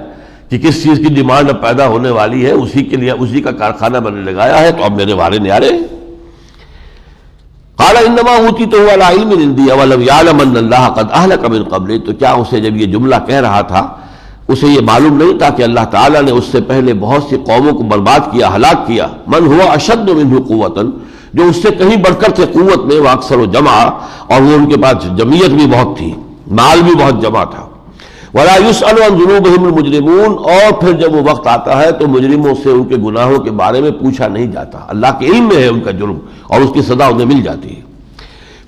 کہ کس چیز کی ڈیمانڈ اب پیدا ہونے والی ہے، اسی کے لیے اسی کا کارخانہ میں نے لگایا ہے، تو اب میرے وارے نیارے. قال انما اوتیتہ علی علم عندی اولم یعلم ان اللہ قد اہلک من قبل، تو کیا اسے جب یہ جملہ کہہ رہا تھا اسے یہ معلوم نہیں تھا کہ اللہ تعالیٰ نے اس سے پہلے بہت سی قوموں کو برباد کیا، ہلاک کیا. من ہوا اشد منہ قوۃ، جو اس سے کہیں بڑھ کر تھے قوت میں، وہ اکثر و جمع، اور وہ ان کے پاس جمعیت بھی بہت تھی، مال بھی بہت جمع تھا. ولا یسأل عن ذنوبہم المجرمون، اور پھر جب وہ وقت آتا ہے تو مجرموں سے ان کے گناہوں کے بارے میں پوچھا نہیں جاتا، اللہ کے علم میں ہے ان کا جرم اور اس کی سزا انہیں مل جاتی ہے.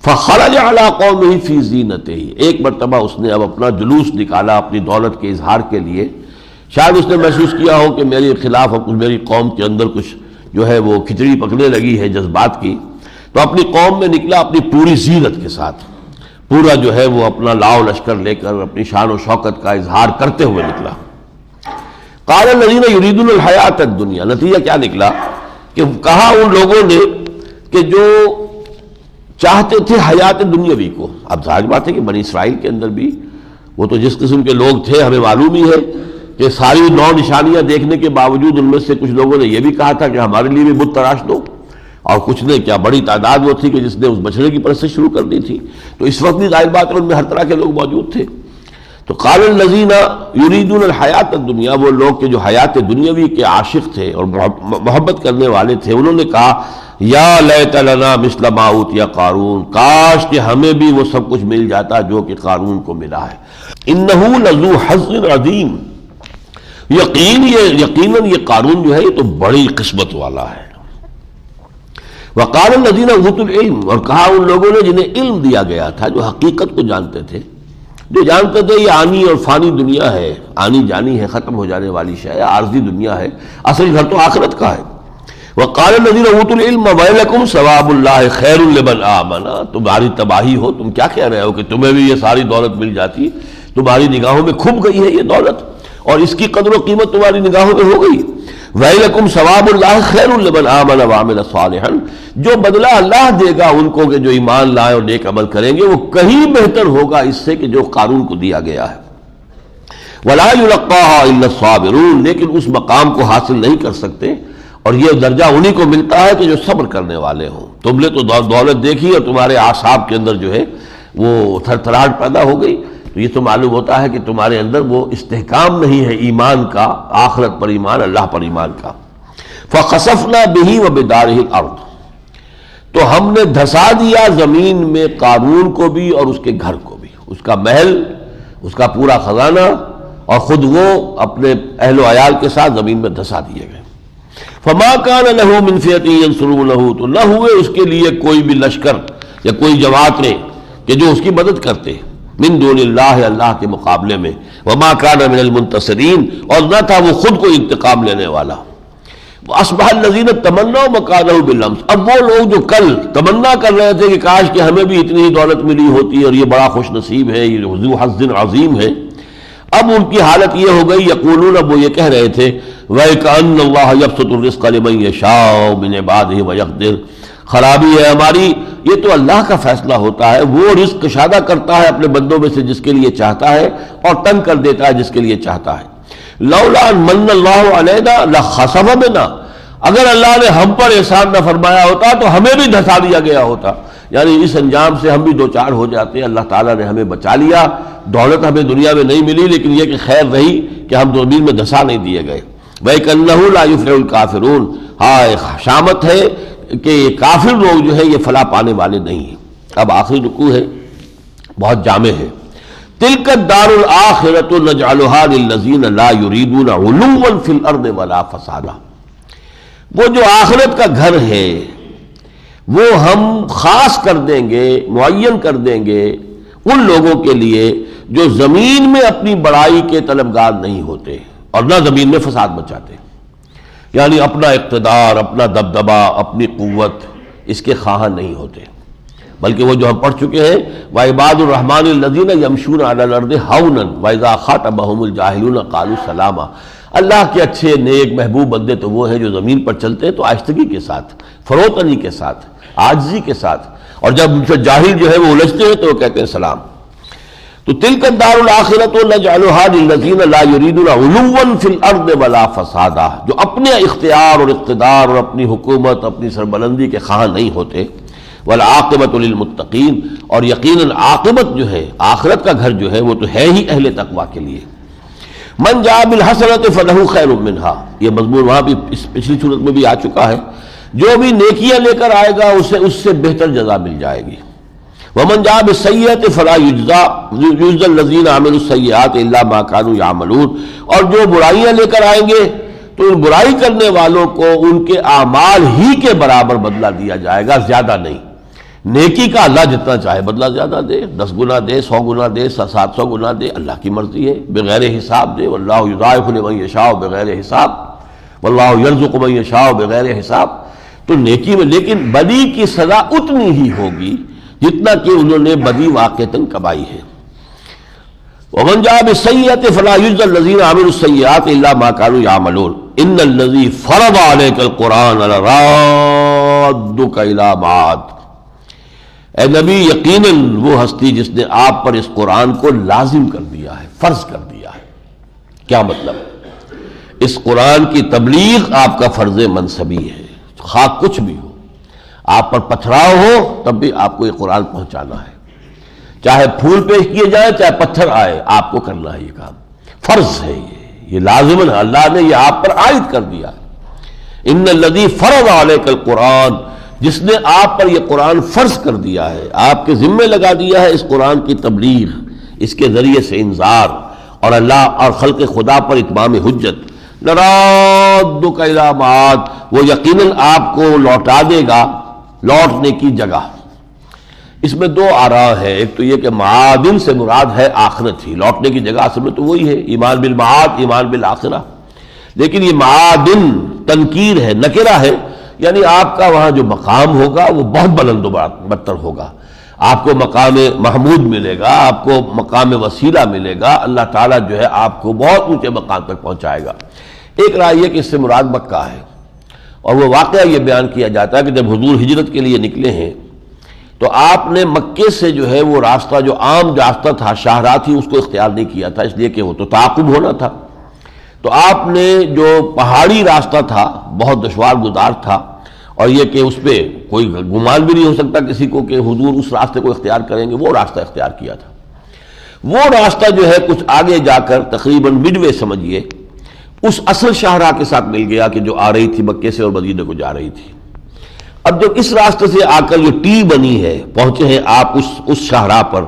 فخرج علی قومہ فی زینتہ، ایک مرتبہ اس نے اب اپنا جلوس نکالا اپنی دولت کے اظہار کے لیے. شاید اس نے محسوس کیا ہو کہ میرے خلاف میری قوم کے اندر کچھ جو ہے وہ کھچڑی پکنے لگی ہے جذبات کی، تو اپنی قوم میں نکلا اپنی پوری زینت کے ساتھ، پورا جو ہے وہ اپنا لاؤ لشکر لے کر اپنی شان و شوکت کا اظہار کرتے ہوئے نکلا. قال الذین یریدون الحیاۃ الدنیا، نتیجہ کیا نکلا کہ کہا ان لوگوں نے کہ جو چاہتے تھے حیات دنیاوی کو. اب ظاہر بات ہے کہ بنی اسرائیل کے اندر بھی وہ تو جس قسم کے لوگ تھے ہمیں معلوم ہی ہے کہ ساری 9 نشانیاں دیکھنے کے باوجود ان میں سے کچھ لوگوں نے یہ بھی کہا تھا کہ ہمارے لیے بھی بت تراش دو، اور کچھ نے کیا بڑی تعداد وہ تھی کہ جس نے اس بچڑے کی پرستش شروع کر دی تھی. تو اس وقت بھی ظاہر بات ہے ان میں ہر طرح کے لوگ موجود تھے. تو قال الذین یریدون الحیات الدنیا، وہ لوگ کہ جو حیات دنیاوی کے عاشق تھے اور محبت کرنے والے تھے، انہوں نے کہا یا لیت لنا مثل ما اوتی قارون، کاش کہ ہمیں بھی وہ سب کچھ مل جاتا جو کہ قارون کو ملا ہے. انہ لذو حظ عظیم، یقیناً یہ قارون جو ہے یہ تو بڑی قسمت والا ہے. وقال الذین اوتوا العلم، اور کہا ان لوگوں نے جنہیں علم دیا گیا تھا، جو حقیقت کو جانتے تھے، جو جانتے تھے یہ آنی اور فانی دنیا ہے، آنی جانی ہے، ختم ہو جانے والی شے ہے، عارضی دنیا ہے، اصل گھر تو آخرت کا ہے. وقال الذین اوتوا العلم ویلکم ثواب اللہ خیر لمن آمن، تمہاری تباہی ہو، تم کیا کہہ رہے ہو کہ تمہیں بھی یہ ساری دولت مل جاتی، تمہاری نگاہوں میں کھپ گئی ہے یہ دولت اور اس کی قدر و قیمت تمہاری نگاہوں میں ہو گئی. ویلکم ثواب اللہ خیر لمن آمن وعمل صالحا، جو بدلہ اللہ دے گا ان کو کہ جو ایمان لائے اور نیک عمل کریں گے وہ کہیں بہتر ہوگا اس سے کہ جو قارون کو دیا گیا ہے. ولا یلقاها الا الصابرون، لیکن اس مقام کو حاصل نہیں کر سکتے اور یہ درجہ انہی کو ملتا ہے کہ جو صبر کرنے والے ہوں. تم نے تو دولت دیکھی اور تمہارے اعصاب کے اندر جو ہے وہ تھر تھراہٹ پیدا ہو گئی، تو یہ تو معلوم ہوتا ہے کہ تمہارے اندر وہ استحکام نہیں ہے ایمان کا، آخرت پر ایمان، اللہ پر ایمان کا. فخسفنا به وبداره الارض، تو ہم نے دھسا دیا زمین میں قارون کو بھی اور اس کے گھر کو بھی، اس کا محل، اس کا پورا خزانہ، اور خود وہ اپنے اہل و عیال کے ساتھ زمین میں دھسا دیے گئے. فما کان له من فئۃ ینصرونہ، تو نہ ہوئے اس کے لیے کوئی بھی لشکر یا کوئی جماعتیں کہ جو اس کی مدد کرتے من دون اللہ، اللہ کے مقابلے میں. وما کان من المنتصرین، اور نہ تھا وہ خود کو انتقام لینے والا. اصبح الذین تمنوا مکانہ بالامس، اب وہ لوگ جو کل تمنا کر رہے تھے کہ کاش کہ ہمیں بھی اتنی ہی دولت ملی ہوتی اور یہ بڑا خوش نصیب ہے، یہ ذو حظ عظیم ہے، اب ان کی حالت یہ ہو گئی، یقولون، اب وہ یہ کہہ رہے تھے وَإِكَأَنَّ اللَّهَ يَبْسُطُ الرِّزْقَ لِمَن يَشَاءُ مِنْ عِبَادِهِ وَيَقْدِرُ، خرابی ہے ہماری، یہ تو اللہ کا فیصلہ ہوتا ہے، وہ رزق کشادہ کرتا ہے اپنے بندوں میں سے جس کے لیے چاہتا ہے اور تنگ کر دیتا ہے جس کے لیے چاہتا ہے. لولا ان من اللہ علینا لخسف بنا، اگر اللہ نے ہم پر احسان نہ فرمایا ہوتا تو ہمیں بھی دھسا دیا گیا ہوتا. یعنی اس انجام سے ہم بھی دو چار ہو جاتے ہیں. اللہ تعالیٰ نے ہمیں بچا لیا، دولت ہمیں دنیا میں نہیں ملی لیکن یہ کہ خیر رہی کہ ہم زمین میں دھسا نہیں دیے گئے. وَإِنَّهُ لَا يُفْلِحُ الْكَافِرُونَ، ہائے شامت ہے کہ یہ کافر لوگ جو ہے یہ فلاح پانے والے نہیں ہیں. اب آخری رکوع ہے، بہت جامع ہے. تِلْكَ الدَّارُ الْآخِرَةُ نَجْعَلُهَا لِلَّذِينَ لَا يُرِيدُونَ عُلُوًّا فِي الْأَرْضِ وَلَا فَسَادًا، وہ جو آخرت کا گھر ہے وہ ہم خاص کر دیں گے، معین کر دیں گے ان لوگوں کے لیے جو زمین میں اپنی بڑائی کے طلبگار نہیں ہوتے اور نہ زمین میں فساد مچاتے، یعنی اپنا اقتدار، اپنا دبدبا، اپنی قوت اس کے خواہاں نہیں ہوتے، بلکہ وہ جو ہم پڑھ چکے ہیں وَعِبَادُ الرَّحْمَنِ الَّذِينَ يَمْشُونَ عَلَى الْأَرْضِ هَوْنًا وَإِذَا خَاطَبَهُمُ الْجَاهِلُونَ قَالُوا سَلَامًا۔ اللہ کے اچھے نیک محبوب بندے تو وہ ہیں جو زمین پر چلتے ہیں تو آہستگی کے ساتھ، فروتنی کے ساتھ، عاجزی کے ساتھ، اور جب ان سے جاہل جو ہے وہ الجھتے ہیں تو وہ کہتے ہیں سلام۔ تو تلک الدار الاخرۃ نجعلها للذین لا یریدون علوا فی الارض ولا فسادا، جو اپنے اختیار اور اقتدار اور اپنی حکومت، اپنی سربلندی کے خواہاں نہیں ہوتے، والعاقبۃ للمتقین، اور یقیناً عاقبت جو ہے، آخرت کا گھر جو ہے وہ تو ہے ہی اہل تقوی کے لیے۔ من جاء بالحسنۃ فلہ خیر منها، یہ مضمون وہاں بھی اس پچھلی صورت میں بھی آ چکا ہے، جو بھی نیکیاں لے کر آئے گا اسے اس سے بہتر جزا مل جائے گی۔ ومن جاء بالسیئۃ فلا یجزی الذین عملوا السیئات الا ما كانوا یعملون، اور جو برائیاں لے کر آئیں گے تو ان برائی کرنے والوں کو ان کے اعمال ہی کے برابر بدلہ دیا جائے گا، زیادہ نہیں۔ نیکی کا اللہ جتنا چاہے بدلہ زیادہ دے، 10 گنا دے، 100 گنا دے، 700 گنا دے، اللہ کی مرضی ہے، بغیر حساب دے۔ واللہ یضاعف لمن یشاء بغیر حساب، واللہ یرزق من یشاء بغیر حساب۔ تو نیکی میں لیکن بدی کی سزا اتنی ہی ہوگی جتنا کہ انہوں نے بدی واقعتاً کمائی ہے۔ ومن جاء بالسیئۃ فلا یجزی الذین عملوا السیئات الا ما كانوا یعملون ان الذی فرض علیک القرآن لرادک الی معاد۔ اے نبی، یقیناً وہ ہستی جس نے آپ پر اس قرآن کو لازم کر دیا ہے، فرض کر دیا ہے۔ کیا مطلب؟ اس قرآن کی تبلیغ آپ کا فرض منصبی ہے، خواہ کچھ بھی ہو، آپ پر پتھراؤ ہو تب بھی آپ کو یہ قرآن پہنچانا ہے، چاہے پھول پیش کیے جائیں چاہے پتھر آئے، آپ کو کرنا ہے یہ کام، فرض ہے، یہ لازماً اللہ نے یہ آپ پر عائد کر دیا ہے۔ ان الذی فرض علیک القرآن، جس نے آپ پر یہ قرآن فرض کر دیا ہے، آپ کے ذمے لگا دیا ہے اس قرآن کی تبلیغ، اس کے ذریعے سے انذار اور اللہ اور خلق خدا پر اتمام حجت۔ لرادک الی معاد، وہ یقیناً آپ کو لوٹا دے گا لوٹنے کی جگہ۔ اس میں دو آراء ہے، ایک تو یہ کہ معادن سے مراد ہے آخرت ہی، لوٹنے کی جگہ اصل میں تو وہی ہے، ایمان بالمعاد، ایمان بالآخرہ، لیکن یہ معادن تنکیر ہے، نکرہ ہے، یعنی آپ کا وہاں جو مقام ہوگا وہ بہت بلند و برتر ہوگا، آپ کو مقام محمود ملے گا، آپ کو مقام وسیلہ ملے گا، اللہ تعالیٰ جو ہے آپ کو بہت اونچے مقام تک پہنچائے گا۔ ایک رائے یہ کہ اس سے مراد مکہ ہے، اور وہ واقعہ یہ بیان کیا جاتا ہے کہ جب حضور ہجرت کے لیے نکلے ہیں تو آپ نے مکے سے جو ہے وہ راستہ جو عام راستہ تھا، شاہراہ تھی، اس کو اختیار نہیں کیا تھا، اس لیے کہ وہ تو تعاقب ہونا تھا۔ تو آپ نے جو پہاڑی راستہ تھا بہت دشوار گزار تھا، اور یہ کہ اس پہ کوئی گمان بھی نہیں ہو سکتا کسی کو کہ حضور اس راستے کو اختیار کریں گے، وہ راستہ اختیار کیا تھا۔ وہ راستہ جو ہے کچھ آگے جا کر تقریباً مڈ وے سمجھیے اس اصل شاہراہ کے ساتھ مل گیا کہ جو آ رہی تھی مکے سے اور مدینے کو جا رہی تھی۔ اب جب اس راستے سے آ کر جو ٹی بنی ہے، پہنچے ہیں آپ اس شاہراہ پر،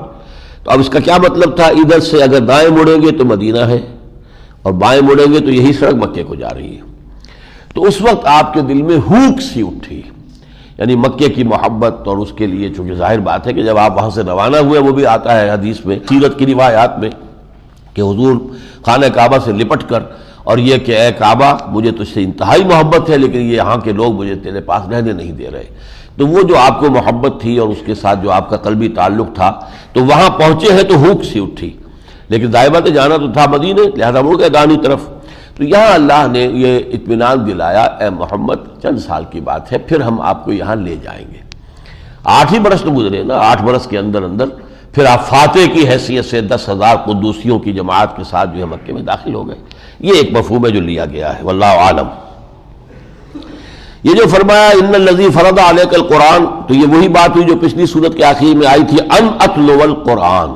تو اب اس کا کیا مطلب تھا؟ ادھر سے اگر دائیں مڑیں گے تو مدینہ ہے اور بائیں مڑیں گے تو یہی سڑک مکے کو جا رہی ہے۔ تو اس وقت آپ کے دل میں ہوک سی اٹھی، یعنی مکے کی محبت، اور اس کے لیے چونکہ ظاہر بات ہے کہ جب آپ وہاں سے روانہ ہوئے، وہ بھی آتا ہے حدیث میں، سیرت کی روایات میں، کہ حضور خانہ کعبہ سے لپٹ کر اور یہ کہ اے کعبہ مجھے تجھ سے انتہائی محبت ہے، لیکن یہ یہاں کے لوگ مجھے تیرے پاس رہنے نہیں دے رہے۔ تو وہ جو آپ کو محبت تھی اور اس کے ساتھ جو آپ کا قلبی تعلق تھا، تو وہاں پہنچے ہیں تو ہوک سی اٹھی، لیکن ظاہر بات ہے جانا تو تھا مدینے، لہذا مڑ گئے دانی طرف۔ تو یہاں اللہ نے یہ اطمینان دلایا، اے محمد چند سال کی بات ہے، پھر ہم آپ کو یہاں لے جائیں گے۔ 8 ہی برس تو گزرے نا، 8 برس کے اندر پھر آپ فاتح کی حیثیت سے 10,000 قدوسیوں کی جماعت کے ساتھ جو ہے مکے میں داخل ہو گئے۔ یہ ایک مفہوم ہے جو لیا گیا ہے، واللہ عالم۔ یہ جو فرمایا ان الذی فرض علیک القرآن، تو یہ وہی بات ہوئی جو پچھلی سورت کے آخر میں آئی تھی، ان اتلو القرآن۔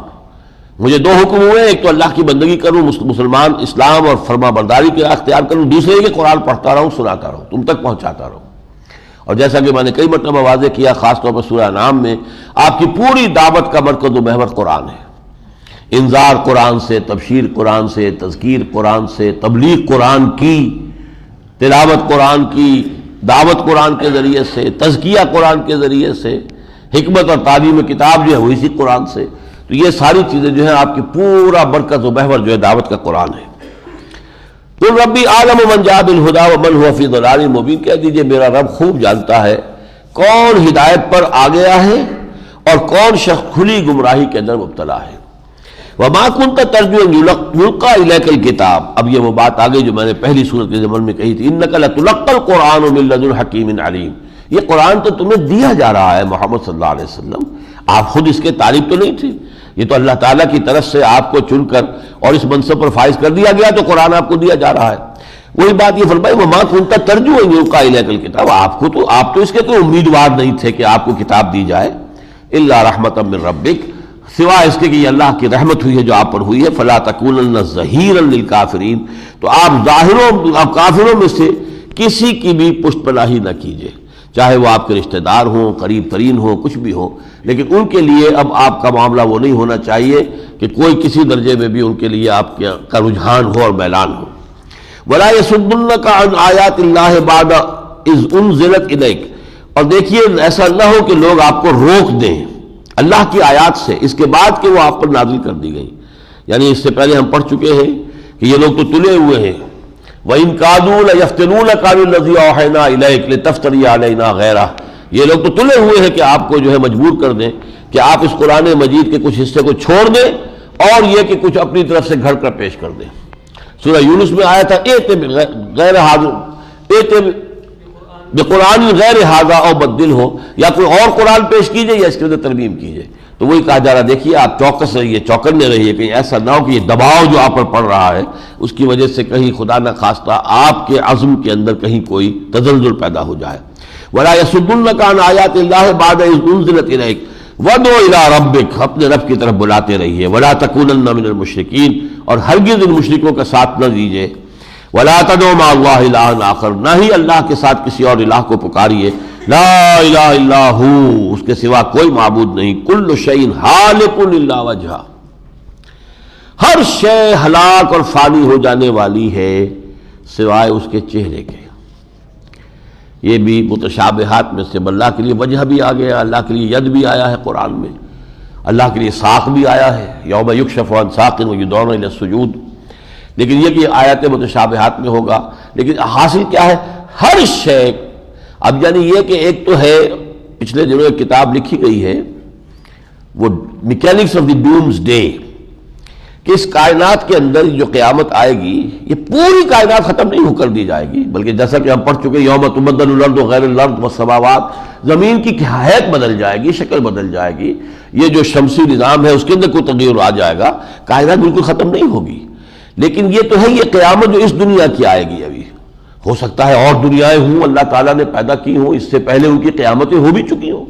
مجھے 2 حکم ہوئے، ایک تو اللہ کی بندگی کروں، مسلمان اسلام اور فرما برداری کے اختیار کروں، دوسرے یہ کہ قرآن پڑھتا رہوں، سناتا رہوں، تم تک پہنچاتا رہوں۔ اور جیسا کہ میں نے کئی مرتبہ واضح کیا، خاص طور پر سورہ انعام میں، آپ کی پوری دعوت کا مرکز و محور قرآن ہے۔ انذار قرآن سے، تبشیر قرآن سے، تذکیر قرآن سے، تبلیغ قرآن کی، تلاوت قرآن کی، دعوت قرآن کے ذریعے سے، تزکیہ قرآن کے ذریعے سے، حکمت اور تعلیم کتاب جو ہے وہ اسی قرآن سے. تو یہ ساری چیزیں جو ہیں آپ کی پورا برکت و محور جو ہے دعوت کا قرآن ہے. قل ربی اعلم من جاء بالہدی ومن هو فی ضلال مبین، کہہ دیجئے میرا رب خوب جانتا ہے کون ہدایت پر آ گیا ہے اور کون شخص کھلی گمراہی کے اندر مبتلا ہے. وما كنت ترجو ان يلقى اليك الكتاب، اب یہ وہ بات آ گئی جو میں نے پہلی سورت کے ضمن میں کہی تھی، انك لتلقى القرآن من لدن حکیم علیم. یہ قرآن تو تمہیں دیا جا رہا ہے محمد صلی اللہ علیہ وسلم، آپ خود اس کے طالب تو نہیں تھے، یہ تو اللہ تعالیٰ کی طرف سے آپ کو چن کر اور اس منصب پر فائز کر دیا گیا، تو قرآن آپ کو دیا جا رہا ہے. وہی بات یہ فرمائی وما كنت ترجو ان يلقى اليك الكتاب، آپ تو اس کے کوئی امیدوار نہیں تھے کہ آپ کو کتاب دی جائے. الا رحمتا من ربک، سوائے اس کے کہ یہ اللہ کی رحمت ہوئی ہے جو آپ پر ہوئی ہے. فلا تکونن ظہیرا للکافرین، تو آپ کافروں میں سے کسی کی بھی پشت پناہی نہ کیجیے، چاہے وہ آپ کے رشتہ دار ہوں، قریب ترین ہوں، کچھ بھی ہوں، لیکن ان کے لیے اب آپ کا معاملہ وہ نہیں ہونا چاہیے کہ کوئی کسی درجے میں بھی ان کے لیے آپ کا رجحان ہو اور میلان ہو. ولا یصدنک عن آیات اللہ بعد اذ انزلت الیک، اور دیکھیے ایسا نہ ہو کہ لوگ آپ کو روک دیں اللہ کی آیات سے اس کے بعد کہ وہ آپ پر نازل کر دی گئی. یعنی اس سے پہلے ہم پڑھ چکے ہیں کہ یہ لوگ تو تلے ہوئے ہیں. وَإِن كَادُوا لَيَفْتِنُونَكَ عَنِ الَّذِي أَوْحَيْنَا إِلَيْكَ لِتَفْتَرِيَ عَلَيْنَا غَيْرَهُ، یہ لوگ تو تلے ہوئے ہیں کہ آپ کو جو ہے مجبور کر دیں کہ آپ اس قرآن مجید کے کچھ حصے کو چھوڑ دیں اور یہ کہ کچھ اپنی طرف سے گھڑ کر پیش کر دیں. سورہ یونس میں آیا تھا غیر حاضر بقرآن غیر حاضر او بدل ہو، یا کوئی اور قرآن پیش کیجئے یا اس کے اندر ترمیم کیجئے. تو وہی کہا جا رہا، دیکھیے آپ چوکس رہیے، چوکنے رہیے، کہیں ایسا نہ ہو کہ یہ دباؤ جو آپ پر پڑ رہا ہے اس کی وجہ سے کہیں خدا نہ خواستہ آپ کے عزم کے اندر کہیں کوئی تزلزل پیدا ہو جائے. ولا يصدنك عن آیات اللہ بعد اذ انزلت الیک وادع الی ربک، اپنے رب کی طرف بلاتے رہیے. ولا تکونن من المشرکین، اور ہرگز ان مشرکوں کا ساتھ نہ دیجیے. ولا تدعوا مع اللہ الہا آخر، نہ ہی اللہ کے ساتھ کسی اور الہ کو پکاریے. لا الہ الا ہو، اس کے سوا کوئی معبود نہیں. کل شیء ہالک الا وجہہ، ہر شے ہلاک اور فانی ہو جانے والی ہے سوائے اس کے چہرے کے. یہ بھی متشابہات میں سے اللہ کے لیے وجہ بھی آ گیا، اللہ کے لیے ید بھی آیا ہے قرآن میں، اللہ کے لیے ساق بھی آیا ہے، یوم یکشف عن ساق ویدعون الی السجود. لیکن یہ کہ آیات متشابہات میں ہوگا، لیکن حاصل کیا ہے؟ ہر شے. اب یعنی یہ کہ ایک تو ہے پچھلے دنوں ایک کتاب لکھی گئی ہے وہ mechanics of the dooms day, کہ اس کائنات کے اندر جو قیامت آئے گی یہ پوری کائنات ختم نہیں ہو کر دی جائے گی، بلکہ جیسا کہ ہم پڑھ چکے یوم تبدل الارض غیر الارض والسماوات، زمین کی حیت بدل جائے گی، شکل بدل جائے گی، یہ جو شمسی نظام ہے اس کے اندر کوئی تغیر آ جائے گا، کائنات بالکل ختم نہیں ہوگی. لیکن یہ تو ہے یہ قیامت جو اس دنیا کی آئے گی. ابھی ہو سکتا ہے اور دنیایں ہوں اللہ تعالیٰ نے پیدا کی ہوں، اس سے پہلے ان کی قیامتیں ہو بھی چکی ہوں،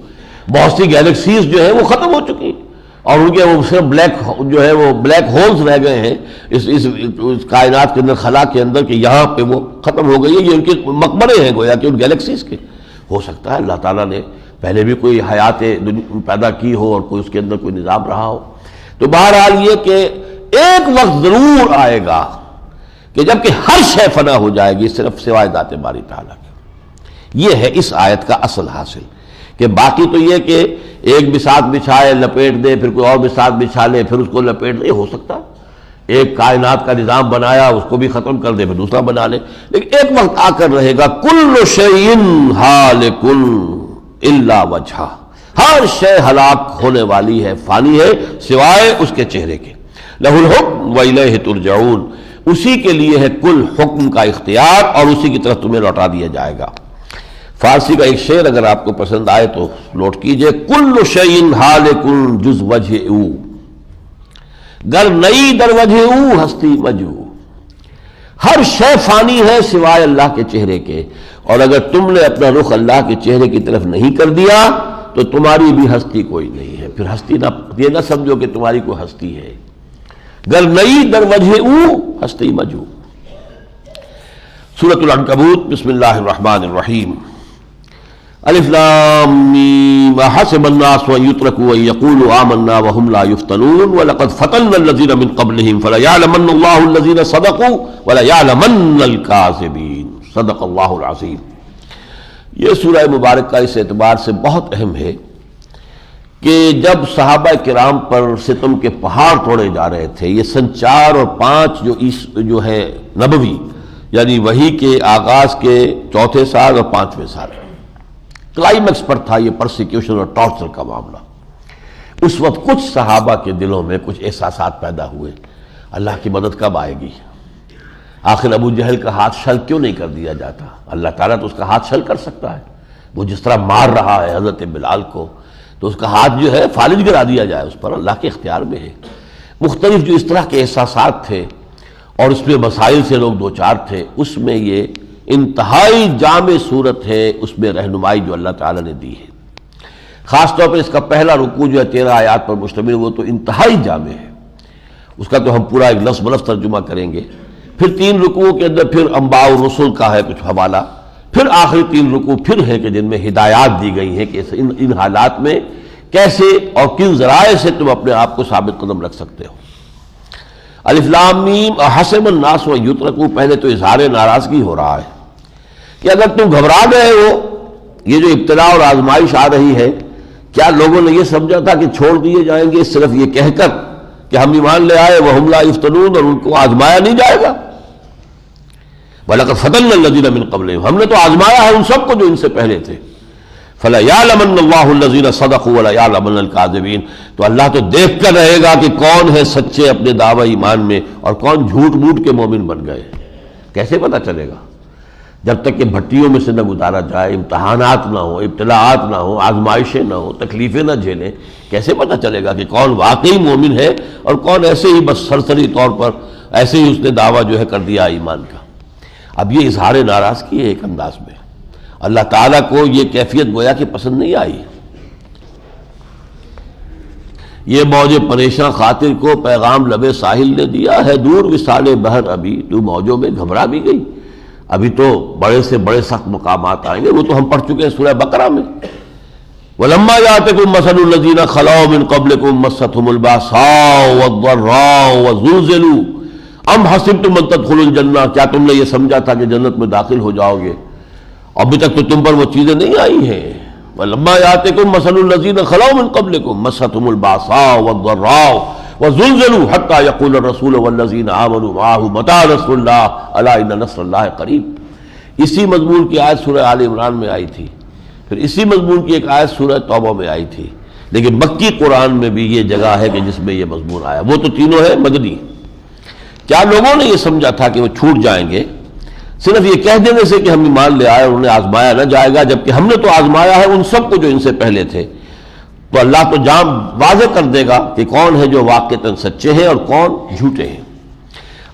بہت سی گیلیکسیز جو ہیں وہ ختم ہو چکی ہیں اور ان کے وہ صرف بلیک ہولز رہ گئے ہیں اس کائنات کے اندر، خلا کے اندر، کہ یہاں پہ وہ ختم ہو گئی ہے. یہ ان کے مقبرے ہیں گویا کہ ان گیلیکسیز کے. ہو سکتا ہے اللہ تعالیٰ نے پہلے بھی کوئی حیات پیدا کی ہو اور کوئی اس کے اندر کوئی نظام رہا ہو. تو بہرحال یہ کہ ایک وقت ضرور آئے گا کہ جب کہ ہر شے فنا ہو جائے گی صرف سوائے ذات باری تعالیٰ کے. یہ ہے اس آیت کا اصل حاصل. کہ باقی تو یہ کہ ایک بساط بچھائے لپیٹ دے، پھر کوئی اور بساط بچھا لے پھر اس کو لپیٹ دے، ہو سکتا. ایک کائنات کا نظام بنایا اس کو بھی ختم کر دے پھر دوسرا بنا لے. لیکن ایک وقت آ کر رہے گا کل شیء ہالک الا وجہہ، ہر شے ہلاک ہونے والی ہے، فانی ہے سوائے اس کے چہرے کے. لہ الحکم والیہ ترجعون، اسی کے لیے ہے کل حکم کا اختیار اور اسی کی طرف تمہیں لوٹا دیا جائے گا. فارسی کا ایک شعر اگر آپ کو پسند آئے تو نوٹ کیجئے، کل شیء ہالک جز وجہ او، گر نئی در وجہ او ہستی وجہ. ہر شے فانی ہے سوائے اللہ کے چہرے کے، اور اگر تم نے اپنا رخ اللہ کے چہرے کی طرف نہیں کر دیا تو تمہاری بھی ہستی کوئی نہیں ہے. پھر ہستی نہ یہ نہ سمجھو کہ تمہاری کوئی ہستی ہے. گر نئی در وجہ او ہستی وجہ. سورۃ العنکبوت، بسم اللہ الرحمن الرحیم. الف لام میم حسب الناس ان يتركوا ان يقولوا آمنا وهم لا يفتنون ولقد فتنا الذين من قبلهم فليعلمن الله الذين صدقوا وليعلمن الكاذبين. صدق اللہ العظیم. یہ سورہ مبارکہ اس اعتبار سے بہت اہم ہے کہ جب صحابہ کرام پر ستم کے پہاڑ توڑے جا رہے تھے، یہ سن 4 اور 5 جو ہے نبوی، یعنی وحی کے آغاز کے 4تھے سال اور 5ویں سال، کلائمیکس پر تھا یہ پرسیکیوشن اور ٹارچر کا معاملہ۔ اس وقت کچھ صحابہ کے دلوں میں کچھ احساسات پیدا ہوئے، اللہ کی مدد کب آئے گی؟ آخر ابو جہل کا ہاتھ شل کیوں نہیں کر دیا جاتا؟ اللہ تعالیٰ تو اس کا ہاتھ شل کر سکتا ہے، وہ جس طرح مار رہا ہے حضرت بلال کو، تو اس کا ہاتھ جو ہے فالج گرا دیا جائے، اس پر اللہ کے اختیار میں ہے۔ مختلف جو اس طرح کے احساسات تھے اور اس میں مسائل سے لوگ دوچار تھے، اس میں یہ انتہائی جامع صورت ہے، اس میں رہنمائی جو اللہ تعالیٰ نے دی ہے۔ خاص طور پر اس کا پہلا رکوع جو ہے 13 آیات پر مشتمل، وہ تو انتہائی جامع ہے، اس کا تو ہم پورا ایک لفظ بلفظ ترجمہ کریں گے۔ پھر 3 رکوعوں کے اندر پھر انباء الرسل کا ہے کچھ حوالہ، پھر آخری 3 رکوع پھر ہے کہ جن میں ہدایات دی گئی ہیں کہ ان حالات میں کیسے اور کن ذرائع سے تم اپنے آپ کو ثابت قدم رکھ سکتے ہو۔ الف لام میم احسب الناس ان یترکوا، پہلے تو اظہار ناراضگی ہو رہا ہے کہ اگر تم گھبرا گئے ہو، یہ جو ابتلا اور آزمائش آ رہی ہے، کیا لوگوں نے یہ سمجھا تھا کہ چھوڑ دیے جائیں گے صرف یہ کہہ کر کہ ہم ایمان لے آئے وَهُمْ لَا يُفْتَنُونَ، اور ان کو آزمایا نہیں جائے گا؟ وَلَقَدْ فَتَنَّا الَّذِينَ مِن قَبْلِهِمْ، ہم نے تو آزمایا ہے ان سب کو جو ان سے پہلے تھے۔ فَلَا يَعْلَمَنَّ اللَّهُ الَّذِينَ صَدَقُوا وَلَا يَعْلَمَنَّ الْكَاذِبِينَ، تو اللہ تو دیکھ کر رہے گا کہ کون ہے سچے اپنے دعوی ایمان میں اور کون جھوٹ موٹ کے مومن بن گئے۔ کیسے پتہ چلے گا؟ جب تک کہ بھٹیوں میں سے نہ گزارا جائے، امتحانات نہ ہوں، ابتلاعات نہ ہوں، آزمائشیں نہ ہوں، تکلیفیں نہ جھیلیں، کیسے پتہ چلے گا کہ کون واقعی مومن ہے اور کون ایسے ہی بس سرسری طور پر ایسے ہی اس نے دعویٰ جو ہے کر دیا ایمان کا۔ اب یہ اظہار ناراضگی ہے ایک انداز میں، اللہ تعالیٰ کو یہ کیفیت گویا کہ پسند نہیں آئی۔ یہ موج پریشاں خاطر کو پیغام لبے ساحل نے دیا ہے، دور وصال بحر ابھی تو موجوں میں گھبرا بھی گئی۔ ابھی تو بڑے سے بڑے سخت مقامات آئیں گے، وہ تو ہم پڑھ چکے ہیں سورہ بقرہ میں۔ وَلَمَّا يَأْتِكُم مَّثَلُ الَّذِينَ خَلَوْا مِن قَبْلِكُم مَّسَّتْهُمُ الْبَأْسَاءُ وَالضَّرَّاءُ وَزُلْزِلُوا أَمْ حَسِبْتُمْ أَن تَدْخُلُوا الْجَنَّةَ، کیا تم نے یہ سمجھا تھا کہ جنت میں داخل ہو جاؤ گے؟ ابھی تک تو تم پر وہ چیزیں نہیں آئی ہیں۔ وَلَمَّا يَأْتِكُم مَّثَلُ الَّذِينَ خَلَوْا مِن قَبْلِكُم مَّسَّتْهُمُ الْبَأْسَاءُ وَالضَّرَّاءُ وَزُلْزِلُوا حَتَّىٰ يَقُولَ الرَّسُولُ وَالَّذِينَ آمَنُوا مَعَهُ مَتَىٰ نَصْرُ اللَّهِ أَلَا إِنَّ نَصْرَ اللَّهِ قَرِيبٌ۔ اسی مضمون کی آیت سورہ آل عمران میں آئی تھی، پھر اسی مضمون کی ایک آیت سورہ توبہ میں آئی تھی، لیکن مکی قرآن میں بھی یہ جگہ ہے کہ جس میں یہ مضمون آیا، وہ تو تینوں ہے مدنی۔ کیا لوگوں نے یہ سمجھا تھا کہ وہ چھوٹ جائیں گے صرف یہ کہہ دینے سے کہ ہم ایمان لے آئے اور انہیں آزمایا نہ جائے گا، جبکہ ہم نے تو آزمایا ہے ان سب کو جو ان سے پہلے تھے؟ تو اللہ تو جام واضح کر دے گا کہ کون ہے جو واقعتاً سچے ہیں اور کون جھوٹے ہیں۔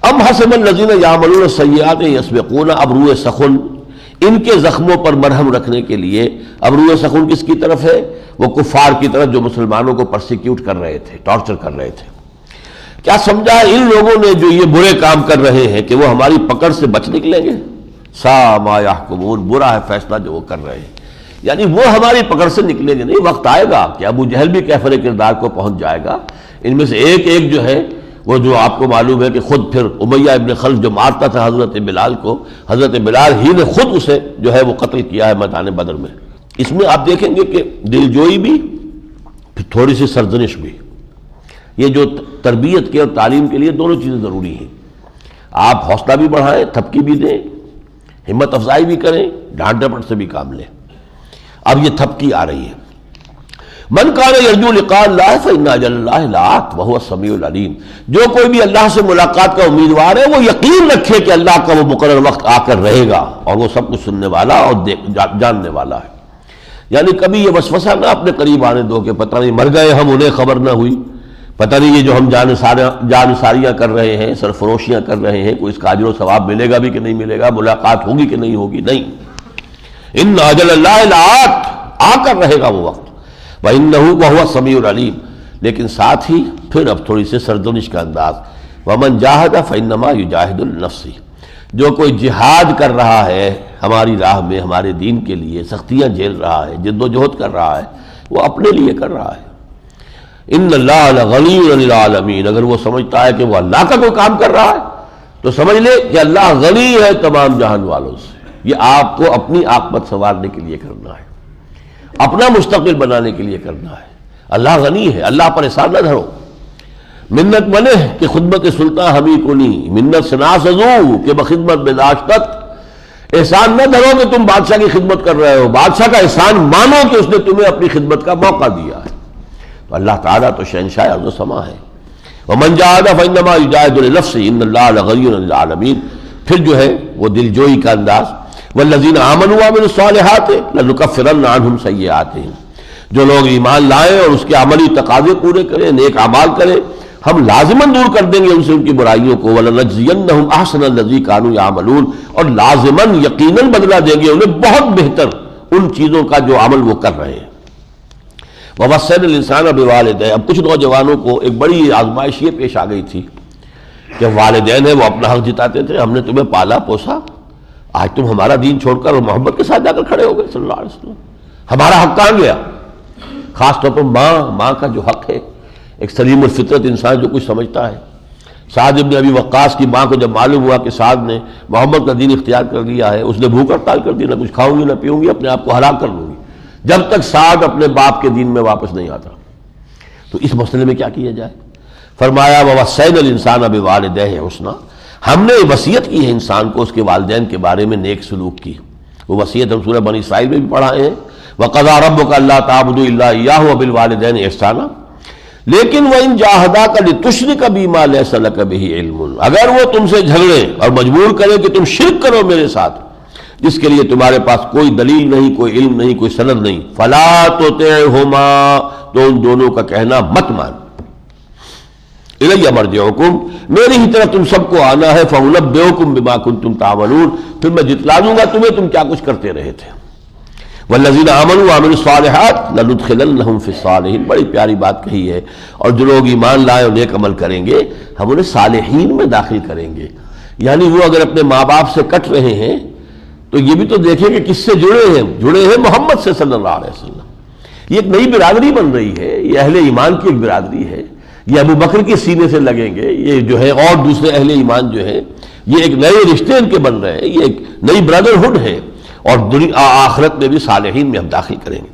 ام حسب الذین یعملون السیئات یسبقون، اب روئے سخن ان کے زخموں پر مرہم رکھنے کے لیے، اب روئے سخن کس کی طرف ہے؟ وہ کفار کی طرف جو مسلمانوں کو پرسیکیوٹ کر رہے تھے، ٹارچر کر رہے تھے۔ کیا سمجھا ان لوگوں نے جو یہ برے کام کر رہے ہیں کہ وہ ہماری پکڑ سے بچ نکلیں گے؟ سا ما یحکمون، برا ہے فیصلہ جو وہ کر رہے ہیں، یعنی وہ ہماری پکڑ سے نکلیں گے نہیں۔ وقت آئے گا کہ ابو جہل بھی کیفر کردار کو پہنچ جائے گا، ان میں سے ایک جو ہے وہ جو آپ کو معلوم ہے کہ خود پھر امیہ ابن خلف جو مارتا تھا حضرت بلال کو، حضرت بلال ہی نے خود اسے جو ہے وہ قتل کیا ہے میدان بدر میں۔ اس میں آپ دیکھیں گے کہ دلجوئی بھی، پھر تھوڑی سی سرزنش بھی، یہ جو تربیت کے اور تعلیم کے لیے دونوں چیزیں ضروری ہیں۔ آپ حوصلہ بھی بڑھائیں، تھپکی بھی دیں، ہمت افزائی بھی کریں، ڈانٹ ڈپٹ سے بھی کام لیں۔ اب یہ تھپکی آ رہی ہے، من کان یرجو لقاء اللہ فإن اجل اللہ لآت وہو السمیع العلیم، جو کوئی بھی اللہ سے ملاقات کا امیدوار ہے وہ یقین رکھے کہ اللہ کا وہ مقرر وقت آ کر رہے گا اور وہ سب کچھ سننے والا اور جاننے والا ہے۔ یعنی کبھی یہ وسوسہ نہ اپنے قریب آنے دو کہ پتہ نہیں مر گئے ہم، انہیں خبر نہ ہوئی، پتہ نہیں یہ جو ہم جان ساریاں کر رہے ہیں، سرفروشیاں کر رہے ہیں، کوئی اس کا اجر و ثواب ملے گا بھی کہ نہیں ملے گا، ملاقات ہوگی کہ نہیں ہوگی، نہیں۔ ان اجل اللہ لآت، آ کر رہے گا وہ وقت، وَإِنَّهُ وَهُوَ السَّمِيعُ الْعَلِيمُ، لیکن ساتھ ہی پھر اب تھوڑی سی سرزنش کا انداز، وَمَنْ جَاهَدَ فَإِنَّمَا يُجَاهِدُ لِنَفْسِهِ، جو کوئی جہاد کر رہا ہے ہماری راہ میں، ہمارے دین کے لیے سختیاں جھیل رہا ہے، جد و جہد کر رہا ہے، وہ اپنے لیے کر رہا ہے۔ ان اللہ لغنی عن العالمین، اگر وہ سمجھتا ہے کہ وہ اللہ کا کوئی کام کر رہا ہے تو سمجھ لے کہ اللہ غنی ہے تمام جہان والوں سے، یہ آپ کو اپنی عاقبت سنوارنے کے لیے کرنا ہے، اپنا مستقبل بنانے کے لیے کرنا ہے۔ اللہ غنی ہے، اللہ پر احسان نہ دھرو۔ منت بنے کہ خدمت سلطان ہمیں کنی، منت شناس ازو کہ بخدمت بداشتت، احسان نہ دھرو کہ تم بادشاہ کی خدمت کر رہے ہو، بادشاہ کا احسان مانو کہ اس نے تمہیں اپنی خدمت کا موقع دیا ہے۔ تو اللہ تعالیٰ تو شہنشاہ ارض و سما ہے۔ ومن جاہد فانما یجاہد لنفسہ ان اللہ لغنی عن العالمین۔ پھر جو ہے وہ دلجوئی کا انداز، والذین آمنوا وعملوا الصالحات لنکفرن عنہم سیئاتہم، جو لوگ ایمان لائیں اور اس کے عملی تقاضے پورے کریں، نیک اعمال کریں، ہم لازماً دور کر دیں گے ان سے ان کی برائیوں کو، وَلَنَجْزِيَنَّهُمْ أَحْسَنَ الَّذِي كَانُوا يَعْمَلُونَ، اور لازماً یقیناً بدلہ دیں گے انہیں بہت بہتر ان چیزوں کا جو عمل وہ کر رہے ہیں۔ وَوَصَّيْنَا الْإِنسَانَ بِوَالِدَيْهِ۔ اب کچھ نوجوانوں کو ایک بڑی آزمائش یہ پیش آ گئی تھی کہ والدین ہیں وہ اپنا حق جتاتے تھے، ہم نے تمہیں پالا پوسا، آج تم ہمارا دین چھوڑ کر اور محبت کے ساتھ جا کر کھڑے ہو گئے صلی اللہ علیہ وسلم، ہمارا حق کہاں گیا؟ خاص طور پر ماں کا جو حق ہے، ایک سلیم الفطرت انسان جو کچھ سمجھتا ہے۔ سعد ابن ابی وقاص کی ماں کو جب معلوم ہوا کہ سعد نے محمد کا دین اختیار کر لیا ہے، اس نے بھوک ہڑتال کر دی، نہ کچھ کھاؤں گی نہ پیوں گی، اپنے آپ کو ہلاک کر لوں گی جب تک سعد اپنے باپ کے دین میں واپس نہیں آتا۔ تو اس مسئلے میں کیا کیا جائے؟ فرمایا وَوَصَّيْنَا الْإِنسَانَ بِوَالِدَيْهِ حُسْنًا، ہم نے وصیت کی ہے انسان کو اس کے والدین کے بارے میں نیک سلوک کی۔ وہ وصیت ہم سورہ بنی اسرائیل میں بھی پڑھائے ہیں، وَقَضَىٰ رَبُّكَ أَلَّا تَعْبُدُوا إِلَّا إِيَّاهُ وَبِالْوَالِدَيْنِ إِحْسَانًا، لیکن وَإِن جَاهَدَاكَ لِتُشْرِكَ بِمَا لَيْسَ لَكَ بِهِ عِلْمٌ، اگر وہ تم سے جھگڑے اور مجبور کرے کہ تم شرک کرو میرے ساتھ جس کے لیے تمہارے پاس کوئی دلیل نہیں، کوئی علم نہیں، کوئی سند نہیں، فَلَا تُطِعْهُمَا، تو ان دونوں کا کہنا مت مان۔ اِلَيَّ مَرْجِعُكُمْ، میری ہی طرف تم سب کو آنا ہے، فَأُنَبِّئُكُم بِمَا كُنتُمْ تَعْمَلُونَ، پھر میں جتلا دوں گا تمہیں تم کیا کچھ کرتے رہے تھے۔ والذین آمنوا وعملوا الصالحات لندخلنہم فی الصالحین، بڑی پیاری بات کہی ہے، اور جو لوگ ایمان لائیں اور نیک عمل کریں گے ہم انہیں صالحین میں داخل کریں گے۔ یعنی وہ اگر اپنے ماں باپ سے کٹ رہے ہیں تو یہ بھی تو دیکھیں کہ کس سے جڑے ہیں محمد سے صلی اللہ علیہ وسلم۔ یہ ایک نئی برادری بن رہی ہے، یہ اہل ایمان کی ایک برادری ہے، یہ ابو بکر کے سینے سے لگیں گے، یہ جو ہے اور دوسرے اہل ایمان جو ہیں، یہ ایک نئے رشتے ان کے بن رہے ہیں، یہ ایک نئی برادرہڈ ہے، اور آخرت میں بھی صالحین میں ہم داخل کریں گے۔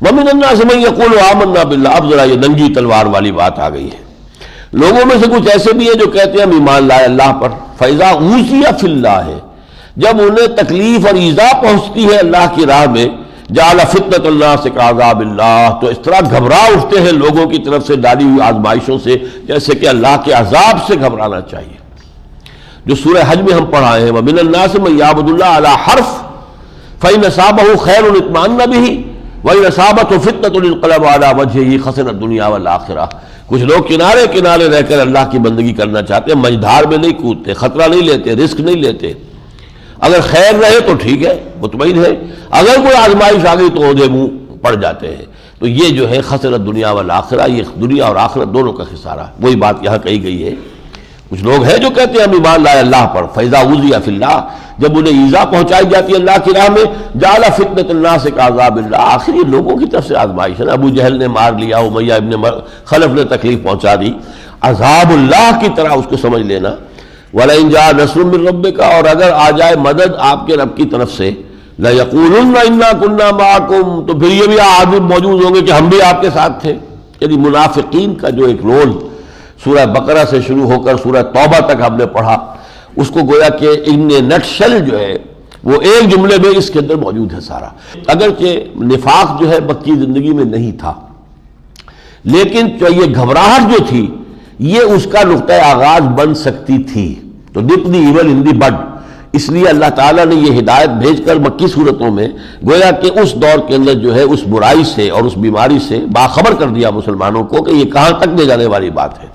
وَمِنَ النَّاسِ مَن يَقُولُ آمَنَّا بِاللَّهِ، اب ذرا یہ ننگی تلوار والی بات آ گئی ہے۔ لوگوں میں سے کچھ ایسے بھی ہیں جو کہتے ہیں ہم ایمان لائے اللہ پر، فَإِذَا أُوذِيَ فِي اللَّهِ، جب انہیں تکلیف اور ایذا پہنچتی ہے اللہ کی راہ میں، جعل فتنۃ الناس کعذاب اللہ، تو اس طرح گھبرا اٹھتے ہیں لوگوں کی طرف سے ڈالی ہوئی آزمائشوں سے جیسے کہ اللہ کے عذاب سے گھبرانا چاہیے، جو سورہ حج میں ہم پڑھائے ہیں۔ وَمِنَ النَّاسِ مَن يَعْبُدُ اللَّهَ عَلَىٰ حَرْفٍ فَإِنْ أَصَابَهُ خَيْرٌ اطْمَأَنَّ بِهِ وَإِنْ أَصَابَتْهُ فِتْنَةٌ انقلب عَلَىٰ وَجْهِهِ خَسِرَ الدُّنْيَا وَالْآخِرَةَ۔ کچھ لوگ کنارے کنارے رہ کر اللہ کی بندگی کرنا چاہتے ہیں، مجدھار میں نہیں کودتے، خطرہ نہیں لیتے، رسک نہیں لیتے۔ اگر خیر رہے تو ٹھیک ہے، مطمئن ہے، اگر کوئی آزمائش آ گئی تو عہدے منہ پڑ جاتے ہیں۔ تو یہ جو ہے خسر الدنیا والآخرہ، یہ دنیا اور آخرت دونوں کا خسارہ، وہی بات یہاں کہی گئی ہے۔ کچھ لوگ ہیں جو کہتے ہیں ہم ایمان لائے اللہ پر، فَإِذَا أُوذِيَ فِي اللَّهِ، جب انہیں ایذا پہنچائی جاتی ہے اللہ کی راہ میں، جعل فتنۃ الناس کعذاب اللہ، آخر یہ لوگوں کی طرف سے آزمائش ہے نا، ابو جہل نے مار لیا، امیہ ابن خلف نے تکلیف پہنچا دی، عذاب اللہ کی طرح اس کو سمجھ لینا۔ وَلَئِن جَاءَ نَصْرٌ مِّن رَّبِّكَ، اور اگر آ جائے مدد آپ کے رب کی طرف سے، لَيَقُولُنَّ إِنَّا كُنَّا مَعَكُمْ، تو پھر یہ بھی عادت موجود ہوں گے کہ ہم بھی آپ کے ساتھ تھے۔ یعنی منافقین کا جو ایک رول سورہ بقرہ سے شروع ہو کر سورہ توبہ تک ہم نے پڑھا، اس کو گویا کہ ان نٹ شل جو ہے وہ ایک جملے میں اس کے اندر موجود ہے سارا۔ اگرچہ نفاق جو ہے مکی زندگی میں نہیں تھا، لیکن یہ گھبراہٹ جو تھی یہ اس کا نقطہ آغاز بن سکتی تھی۔ تو ڈپ دی ایول ان دی بڈ، اس لیے اللہ تعالیٰ نے یہ ہدایت بھیج کر مکی صورتوں میں گویا کہ اس دور کے اندر جو ہے اس برائی سے اور اس بیماری سے باخبر کر دیا مسلمانوں کو کہ یہ کہاں تک لے جانے والی بات ہے۔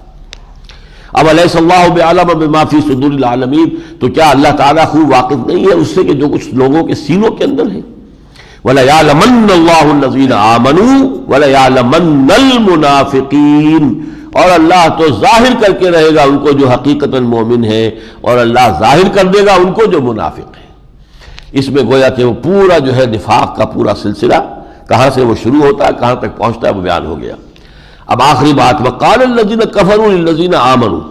اب الیس اللہ بعلم بما فی صدور العالمین، تو کیا اللہ تعالیٰ خوب واقف نہیں ہے اس سے کہ جو کچھ لوگوں کے سینوں کے اندر ہے؟ وَلَيَعْلَمَنَّ اللَّهُ الَّذِينَ آمَنُوا وَلَيَعْلَمَنَّ الْمُنَافِقِينَ، اور اللہ تو ظاہر کر کے رہے گا ان کو جو حقیقتاً مومن ہے، اور اللہ ظاہر کر دے گا ان کو جو منافق ہے۔ اس میں گویا کہ وہ پورا جو ہے نفاق کا پورا سلسلہ کہاں سے وہ شروع ہوتا ہے کہاں تک پہنچتا ہے وہ بیان ہو گیا۔ اب آخری بات، وَقَالَ الَّذِينَ كَفَرُوا لِلَّذِينَ آمَنُوا،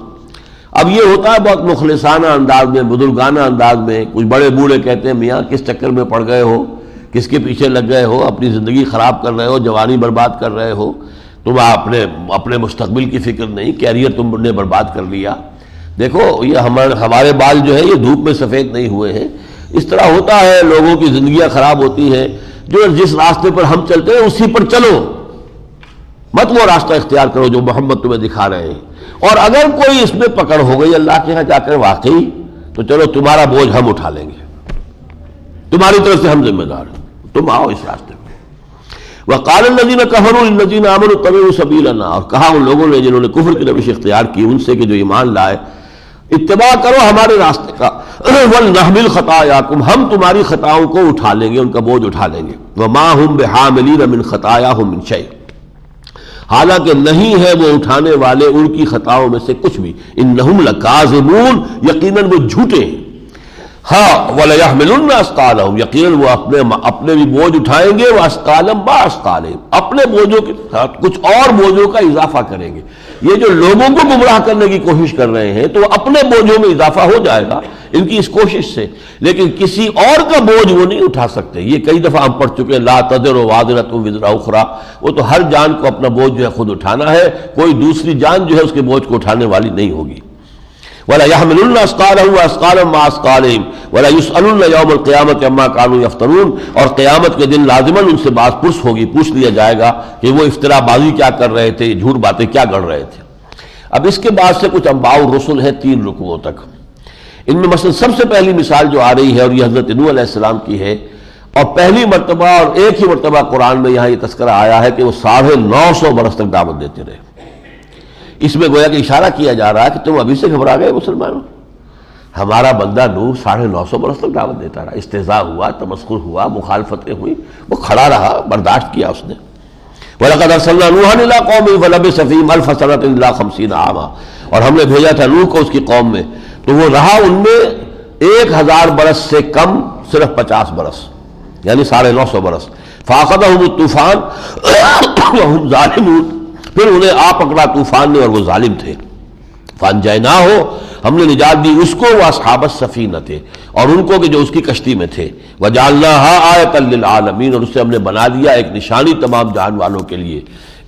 اب یہ ہوتا ہے بہت مخلصانہ انداز میں، بزرگانہ انداز میں، کچھ بڑے بوڑھے کہتے ہیں میاں کس چکر میں پڑ گئے ہو، کس کے پیچھے لگ گئے ہو، اپنی زندگی خراب کر رہے ہو، جوانی برباد کر رہے ہو، تم اپنے مستقبل کی فکر نہیں، کیریئر تم نے برباد کر لیا۔ دیکھو یہ ہمارے بال جو ہے یہ دھوپ میں سفید نہیں ہوئے ہیں، اس طرح ہوتا ہے، لوگوں کی زندگیاں خراب ہوتی ہیں، جو جس راستے پر ہم چلتے ہیں اسی پر چلو، مت وہ راستہ اختیار کرو جو محمد تمہیں دکھا رہے ہیں۔ اور اگر کوئی اس میں پکڑ ہو گئی اللہ کے ہاں جا کر واقعی، تو چلو تمہارا بوجھ ہم اٹھا لیں گے، تمہاری طرف سے ہم ذمہ دار ہیں، تم آؤ اس راستے میں۔ وقال الذين كفروا للذين آمنوا اتبعوا سبيلنا، اور کہا ان لوگوں نے جنہوں نے کفر کی روش اختیار کی ان سے کہ جو ایمان لائے، اتباع کرو ہمارے راستے کا، وَلْنَحْمِلْ خَطَايَاكُمْ، ہم تمہاری خطاؤں کو اٹھا لیں گے، ان کا بوجھ اٹھا لیں گے، وَمَا هُمْ بِحَامِلِينَ مِنْ خَطَايَاهُمْ مِنْ شَيْءٍ، حالانکہ نہیں ہے وہ اٹھانے والے ان کی خطاؤں میں سے کچھ بھی، انہم لکاذبون، یقیناً وہ جھوٹے ہیں، ہاں وَلَيَحْمِلُنَّ أَثْقَالَهُمْ، یقیناً وہ اپنے بھی بوجھ اٹھائیں گے، وَأَثْقَالًا مَعَ أَثْقَالِهِمْ، اپنے بوجھوں کے ساتھ کچھ اور بوجھوں کا اضافہ کریں گے۔ یہ جو لوگوں کو گمراہ کرنے کی کوشش کر رہے ہیں تو اپنے بوجھوں میں اضافہ ہو جائے گا ان کی اس کوشش سے، لیکن کسی اور کا بوجھ وہ نہیں اٹھا سکتے۔ یہ کئی دفعہ ہم پڑھ چکے ہیں، لا تزر وازرۃ وزر اخری، وہ تو ہر جان کو اپنا بوجھ جو ہے خود اٹھانا ہے، کوئی دوسری جان جو ہے اس کے بوجھ کو اٹھانے والی نہیں ہوگی۔ وَلَا يَحْمِلُنَّ أَثْقَالَهُمْ وَأَثْقَالًا مَعَ أَثْقَالِهِمْ وَلَا يُسْأَلُنَّ يَوْمَ الْقِيَامَةِ عَمَّا كَانُوا يَفْتَرُونَ، اور قیامت کے دن لازماً ان سے بات پرس ہوگی، پوچھ لیا جائے گا کہ وہ افترا بازی کیا کر رہے تھے، جھوٹ باتیں کیا گڑھ رہے تھے۔ اب اس کے بعد سے کچھ انباء الرسل ہے 3 رکوعوں تک، ان میں مثلا سب سے پہلی مثال جو آ رہی ہے اور یہ حضرت نوح علیہ السلام کی ہے، اور پہلی مرتبہ اور ایک ہی مرتبہ قرآن میں یہاں یہ تذکرہ آیا ہے کہ وہ 950 برس تک دعوت دیتے رہے۔ اس میں گویا کہ اشارہ کیا جا رہا ہے کہ تم ابھی سے گھبرا گئے مسلمانوں، ہمارا بندہ نوح 950 برس تک دعوت دیتا رہا، استہزاء ہوا، تمسخر ہوا، مخالفتیں ہوئی، وہ کھڑا رہا، برداشت کیا اس نے۔ وَلَقَدْ أَرْسَلْنَا نُوحًا إِلَىٰ قَوْمِهِ فَلَبِثَ فِيهِمْ أَلْفَ سَنَةٍ إِلَّا 50 عَامًا، اور ہم نے بھیجا تھا نوح کو اس کی قوم میں، تو وہ رہا ان میں 1000 برس سے کم، صرف 50 برس، یعنی 950 برس۔ فَأَخَذَهُمُ الطُّوفَانُ وَهُمْ ظَالِمُونَ، پھر انہیں آ پکڑا طوفان نے اور وہ ظالم تھے۔ فَأَنجَيْنَاهُ، ہم نے نجات دی اس کو، وَأَصْحَابَ السَّفِينَةِ، اور ان کو کہ جو اس کی کشتی میں تھے، وَجَعَلْنَاهَا آیَةً لِلْعَالَمِينَ، اور اسے ہم نے بنا دیا ایک نشانی تمام جہان والوں کے لیے۔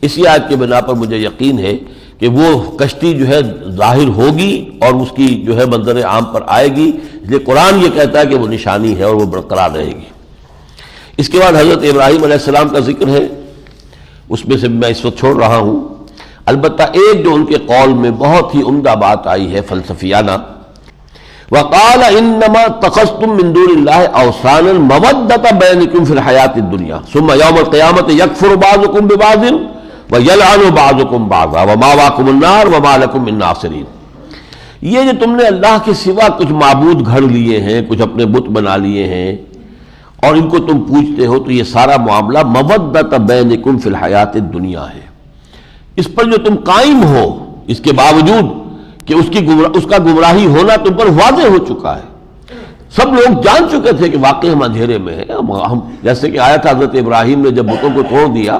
اسی آیت کے بنا پر مجھے یقین ہے کہ وہ کشتی جو ہے ظاہر ہوگی اور اس کی جو ہے منظر عام پر آئے گی، اس لیے قرآن یہ کہتا ہے کہ وہ نشانی ہے اور وہ برقرار رہے گی۔ اس کے بعد حضرت ابراہیم علیہ السلام کا ذکر ہے، اس میں سے میں اس وقت چھوڑ رہا ہوں، البتہ ایک جو ان کے قول میں بہت ہی عمدہ بات آئی ہے فلسفیانہ، وَقَالَ إِنَّمَا اتَّخَذْتُم مِّن دُونِ اللَّهِ أَوْثَانًا مَّوَدَّةَ بَيْنِكُمْ فِي الْحَيَاةِ الدُّنْيَا ثُمَّ يَوْمَ الْقِيَامَةِ يَكْفُرُ بَعْضُكُم بِبَعْضٍ وَيَلْعَنُ بَعْضُكُم بَعْضًا وَمَأْوَاكُمُ النَّارُ وَمَا لَكُم مِّن نَّاصِرِينَ۔ یہ جو تم نے اللہ کے سوا کچھ معبود گھڑ لیے ہیں، کچھ اپنے بت بنا لیے ہیں اور ان کو تم پوجتے ہو، تو یہ سارا معاملہ مودۃ بینکم فی الحیات الدنیا ہے، اس پر جو تم قائم ہو، اس کے باوجود کہ اس کا گمراہی ہونا تم پر واضح ہو چکا ہے، سب لوگ جان چکے تھے کہ واقعی ہم اندھیرے میں ہیں۔ ہم جیسے کہ آیا تھا حضرت ابراہیم نے جب بتوں کو توڑ دیا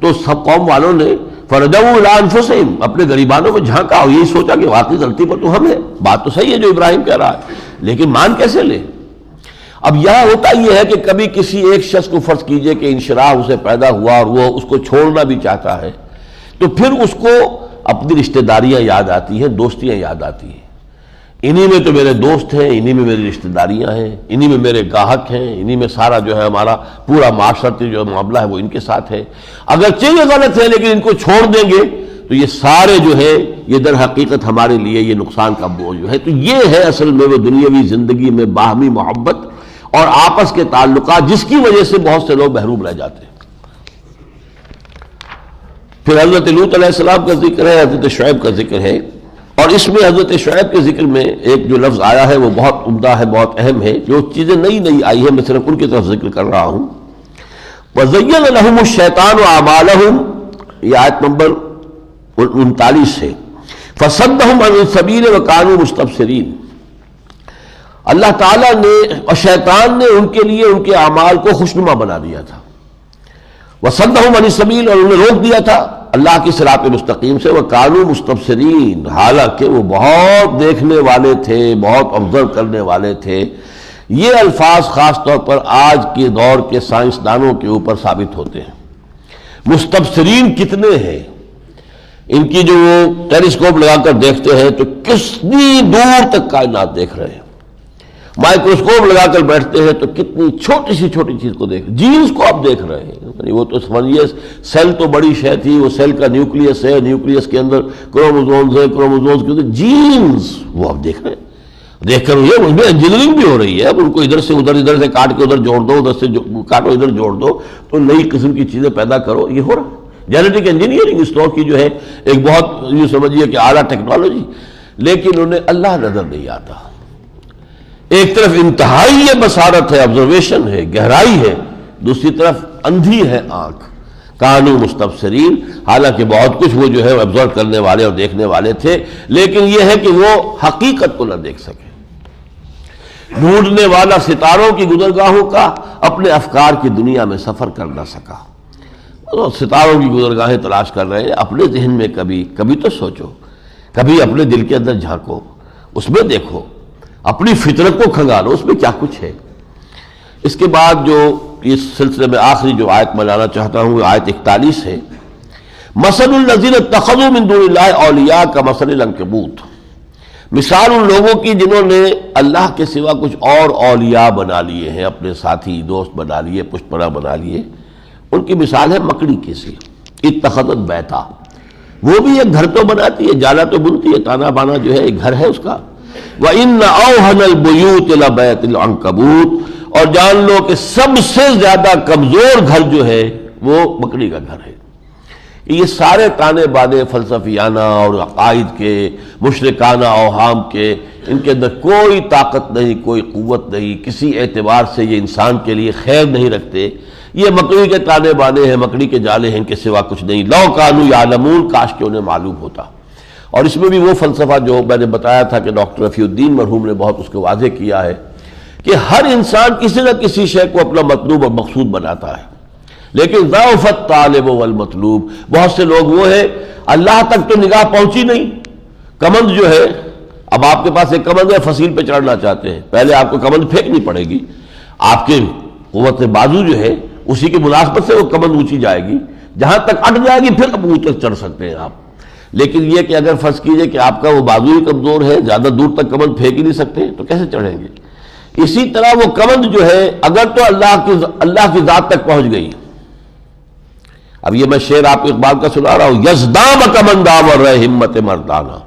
تو سب قوم والوں نے فرجعوا الی انفسہم، اپنے گریبانوں کو جھانکا اور یہی سوچا کہ واقعی غلطی پر تو ہم ہے، بات تو صحیح ہے جو ابراہیم کہہ رہا ہے، لیکن مان کیسے لے؟ اب یہاں ہوتا یہ ہے کہ کبھی کسی ایک شخص کو فرض کیجئے کہ انشراح اسے پیدا ہوا اور وہ اس کو چھوڑنا بھی چاہتا ہے، تو پھر اس کو اپنی رشتہ داریاں یاد آتی ہیں، دوستیاں یاد آتی ہیں، انہی میں تو میرے دوست ہیں، انہی میں میری رشتہ داریاں ہیں، انہی میں میرے گاہک ہیں، انہی میں سارا جو ہے ہمارا پورا معاشرتی جو معاملہ ہے وہ ان کے ساتھ ہے، اگرچہ یہ غلط ہے لیکن ان کو چھوڑ دیں گے تو یہ سارے جو ہے یہ در حقیقت ہمارے لیے یہ نقصان کا بوجھ ہے۔ تو یہ ہے اصل میں وہ دنیاوی زندگی میں باہمی محبت اور آپس کے تعلقات، جس کی وجہ سے بہت سے لوگ محروم رہ جاتے ہیں۔ پھر حضرت لوط علیہ السلام کا ذکر ہے، حضرت شعیب کا ذکر ہے، اور اس میں حضرت شعیب کے ذکر میں ایک جو لفظ آیا ہے وہ بہت عمدہ ہے، بہت اہم ہے، جو چیزیں نئی آئی ہیں میں صرف ان کی طرف ذکر کر رہا ہوں۔ وَزَيَّنَ لَهُمُ الشَّيْطَانُ أَعْمَالَهُمْ، یہ آیت نمبر 39 ہے، فَصَدَّهُمْ عَنِ السَّبِيلِ وَكَانُوا مُسْتَبْصِرِينَ، اللہ تعالیٰ نے اور شیطان نے ان کے لیے ان کے اعمال کو خوشنما بنا دیا تھا، وَصَدَّهُمْ عَنِ السَّبِيلِ، اور انہیں روک دیا تھا اللہ کی صراط مستقیم سے، وَكَانُوا مُسْتَبْصِرِينَ، حالانکہ وہ بہت دیکھنے والے تھے، بہت آبزرو کرنے والے تھے۔ یہ الفاظ خاص طور پر آج کے دور کے سائنسدانوں کے اوپر ثابت ہوتے ہیں۔ مستبصرین کتنے ہیں، ان کی جو وہ ٹیلیسکوپ لگا کر دیکھتے ہیں تو کتنی دور تک کائنات دیکھ رہے ہیں، مائکروسکوپ لگا کر بیٹھتے ہیں تو کتنی چھوٹی سی چھوٹی چیز کو دیکھ، جینز کو آپ دیکھ رہے ہیں، وہ تو سمجھیے سیل تو بڑی شے تھی، وہ سیل کا نیوکلیس ہے، نیوکلیس کے اندر کروموزومز ہیں، کروموزومز کے اندر جینز، وہ آپ دیکھ رہے ہیں۔ دیکھ کر یہ اس میں انجینئرنگ بھی ہو رہی ہے، اب ان کو ادھر سے ادھر سے کاٹ کے ادھر جوڑ دو، ادھر سے کاٹو ادھر جوڑ دو، تو نئی قسم کی چیزیں پیدا کرو، یہ ہو رہا ہے۔ جینیٹک انجینئرنگ اس طور کی جو ہے ایک بہت یہ سمجھیے کہ اعلیٰ ٹیکنالوجی، لیکن انہیں اللہ نظر نہیں آتا۔ ایک طرف انتہائی یہ بصارت ہے، آبزرویشن ہے، گہرائی ہے، دوسری طرف اندھی ہے آنکھ۔ کانوا مستبصرین، حالانکہ بہت کچھ وہ جو ہے آبزرو کرنے والے اور دیکھنے والے تھے، لیکن یہ ہے کہ وہ حقیقت کو نہ دیکھ سکے۔ ڈھونڈنے والا ستاروں کی گزرگاہوں کا اپنے افکار کی دنیا میں سفر کر نہ سکا۔ ستاروں کی گزرگاہیں تلاش کر رہے ہیں، اپنے ذہن میں کبھی تو سوچو، کبھی اپنے دل کے اندر جھانکو، اس میں دیکھو، اپنی فطرت کو کھنگالو، اس میں کیا کچھ ہے۔ اس کے بعد جو اس سلسلے میں آخری جو آیت میں لانا چاہتا ہوں، آیت 41 ہے، مثل الذین اتخذوا من دون اللہ اولیاء کمثل العنکبوت، مثال ان لوگوں کی جنہوں نے اللہ کے سوا کچھ اور اولیاء بنا لیے ہیں، اپنے ساتھی دوست بنا لیے، پشت پناہ بنا لیے، ان کی مثال ہے مکڑی کی سی، اتخذت بیتا، وہ بھی ایک گھر تو بناتی ہے، جالا تو بنتی ہے، تانا بانا جو ہے ایک گھر ہے اس کا۔ وَإِنَّ أَوْهَنَ الْبُيُوتِ لَبَيْتُ الْعَنكَبُوتِ، اور جان لو کہ سب سے زیادہ کمزور گھر جو ہے وہ مکڑی کا گھر ہے۔ یہ سارے تانے بانے فلسفیانہ اور عقائد کے، مشرکانہ اوہام کے، ان کے اندر کوئی طاقت نہیں، کوئی قوت نہیں، کسی اعتبار سے یہ انسان کے لیے خیر نہیں رکھتے۔ یہ مکڑی کے تانے بانے ہیں، مکڑی کے جالے ہیں، ان کے سوا کچھ نہیں۔ لو کانوا یعلمون، کاش کہ انہیں معلوم ہوتا۔ اور اس میں بھی وہ فلسفہ جو میں نے بتایا تھا کہ ڈاکٹر رفیع الدین مرحوم نے بہت اس کو واضح کیا ہے کہ ہر انسان کسی نہ کسی شے کو اپنا مطلوب اور مقصود بناتا ہے، لیکن ضعف الطالب والمطلوب، بہت سے لوگ وہ ہیں اللہ تک تو نگاہ پہنچی نہیں، کمند جو ہے، اب آپ کے پاس ایک کمند ہے، فصیل پہ چڑھنا چاہتے ہیں، پہلے آپ کو کمند پھینکنی پڑے گی، آپ کے قوت بازو جو ہے اسی کی مناسبت سے وہ کمند اونچی جائے گی، جہاں تک اٹک جائے گی پھر اب اونچے چڑھ سکتے ہیں آپ۔ لیکن یہ کہ اگر فرض کیجئے کہ آپ کا وہ بازو ہی کمزور ہے، زیادہ دور تک کمند پھینک ہی نہیں سکتے، تو کیسے چڑھیں گے؟ اسی طرح وہ کمند جو ہے اگر تو اللہ کی ذات تک پہنچ گئی، اب یہ میں شعر آپ کو اقبال کا سنا رہا ہوں، یزدام کمند آور رہے ہمت مردانہ،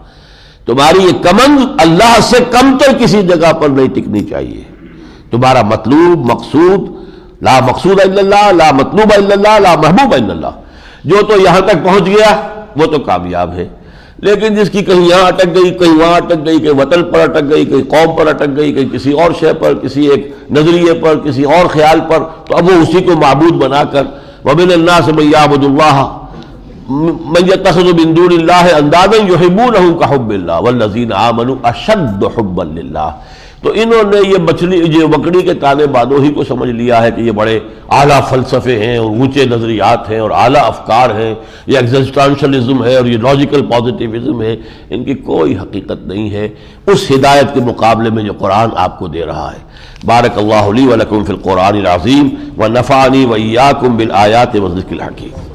تمہاری یہ کمند اللہ سے کم تر کسی جگہ پر نہیں ٹکنی چاہیے۔ تمہارا مطلوب، مقصود، لا مقصود الا اللہ، لا مطلوب الا اللہ، لا محبوب الا اللہ، جو تو یہاں تک پہنچ گیا وہ تو کامیاب ہے، لیکن جس کی کہیں یہاں اٹک گئی، کہیں وہاں اٹک گئی، کہیں وطن پر اٹک گئی، کہیں قوم پر اٹک گئی، کہیں کسی اور شے پر، کسی ایک نظریے پر، کسی اور خیال پر، تو اب وہ اسی کو معبود بنا کر وَمِنَ النَّاسِ مَن يَعْبُدُ اللَّهَ مَن يَتَّخِذُ مِن دُونِ اللَّهِ أَندَادًا يُحِبُّونَهُم كَحُبِّ اللَّهِ وَالَّذِينَ آمَنُوا أَشَدُّ حُبًّا لِلَّهِ۔ تو انہوں نے یہ مکڑی کے تانے بانوں ہی کو سمجھ لیا ہے کہ یہ بڑے اعلیٰ فلسفے ہیں اور اونچے نظریات ہیں اور اعلیٰ افکار ہیں، یہ ایگزسٹینشلزم ہے اور یہ لاجیکل پازیٹیوزم ہے، ان کی کوئی حقیقت نہیں ہے اس ہدایت کے مقابلے میں جو قرآن آپ کو دے رہا ہے۔ بارک اللہ لی و لکم فی القرآن العظیم ونفعنی وإیاکم بالآیات والذکر الحکیم۔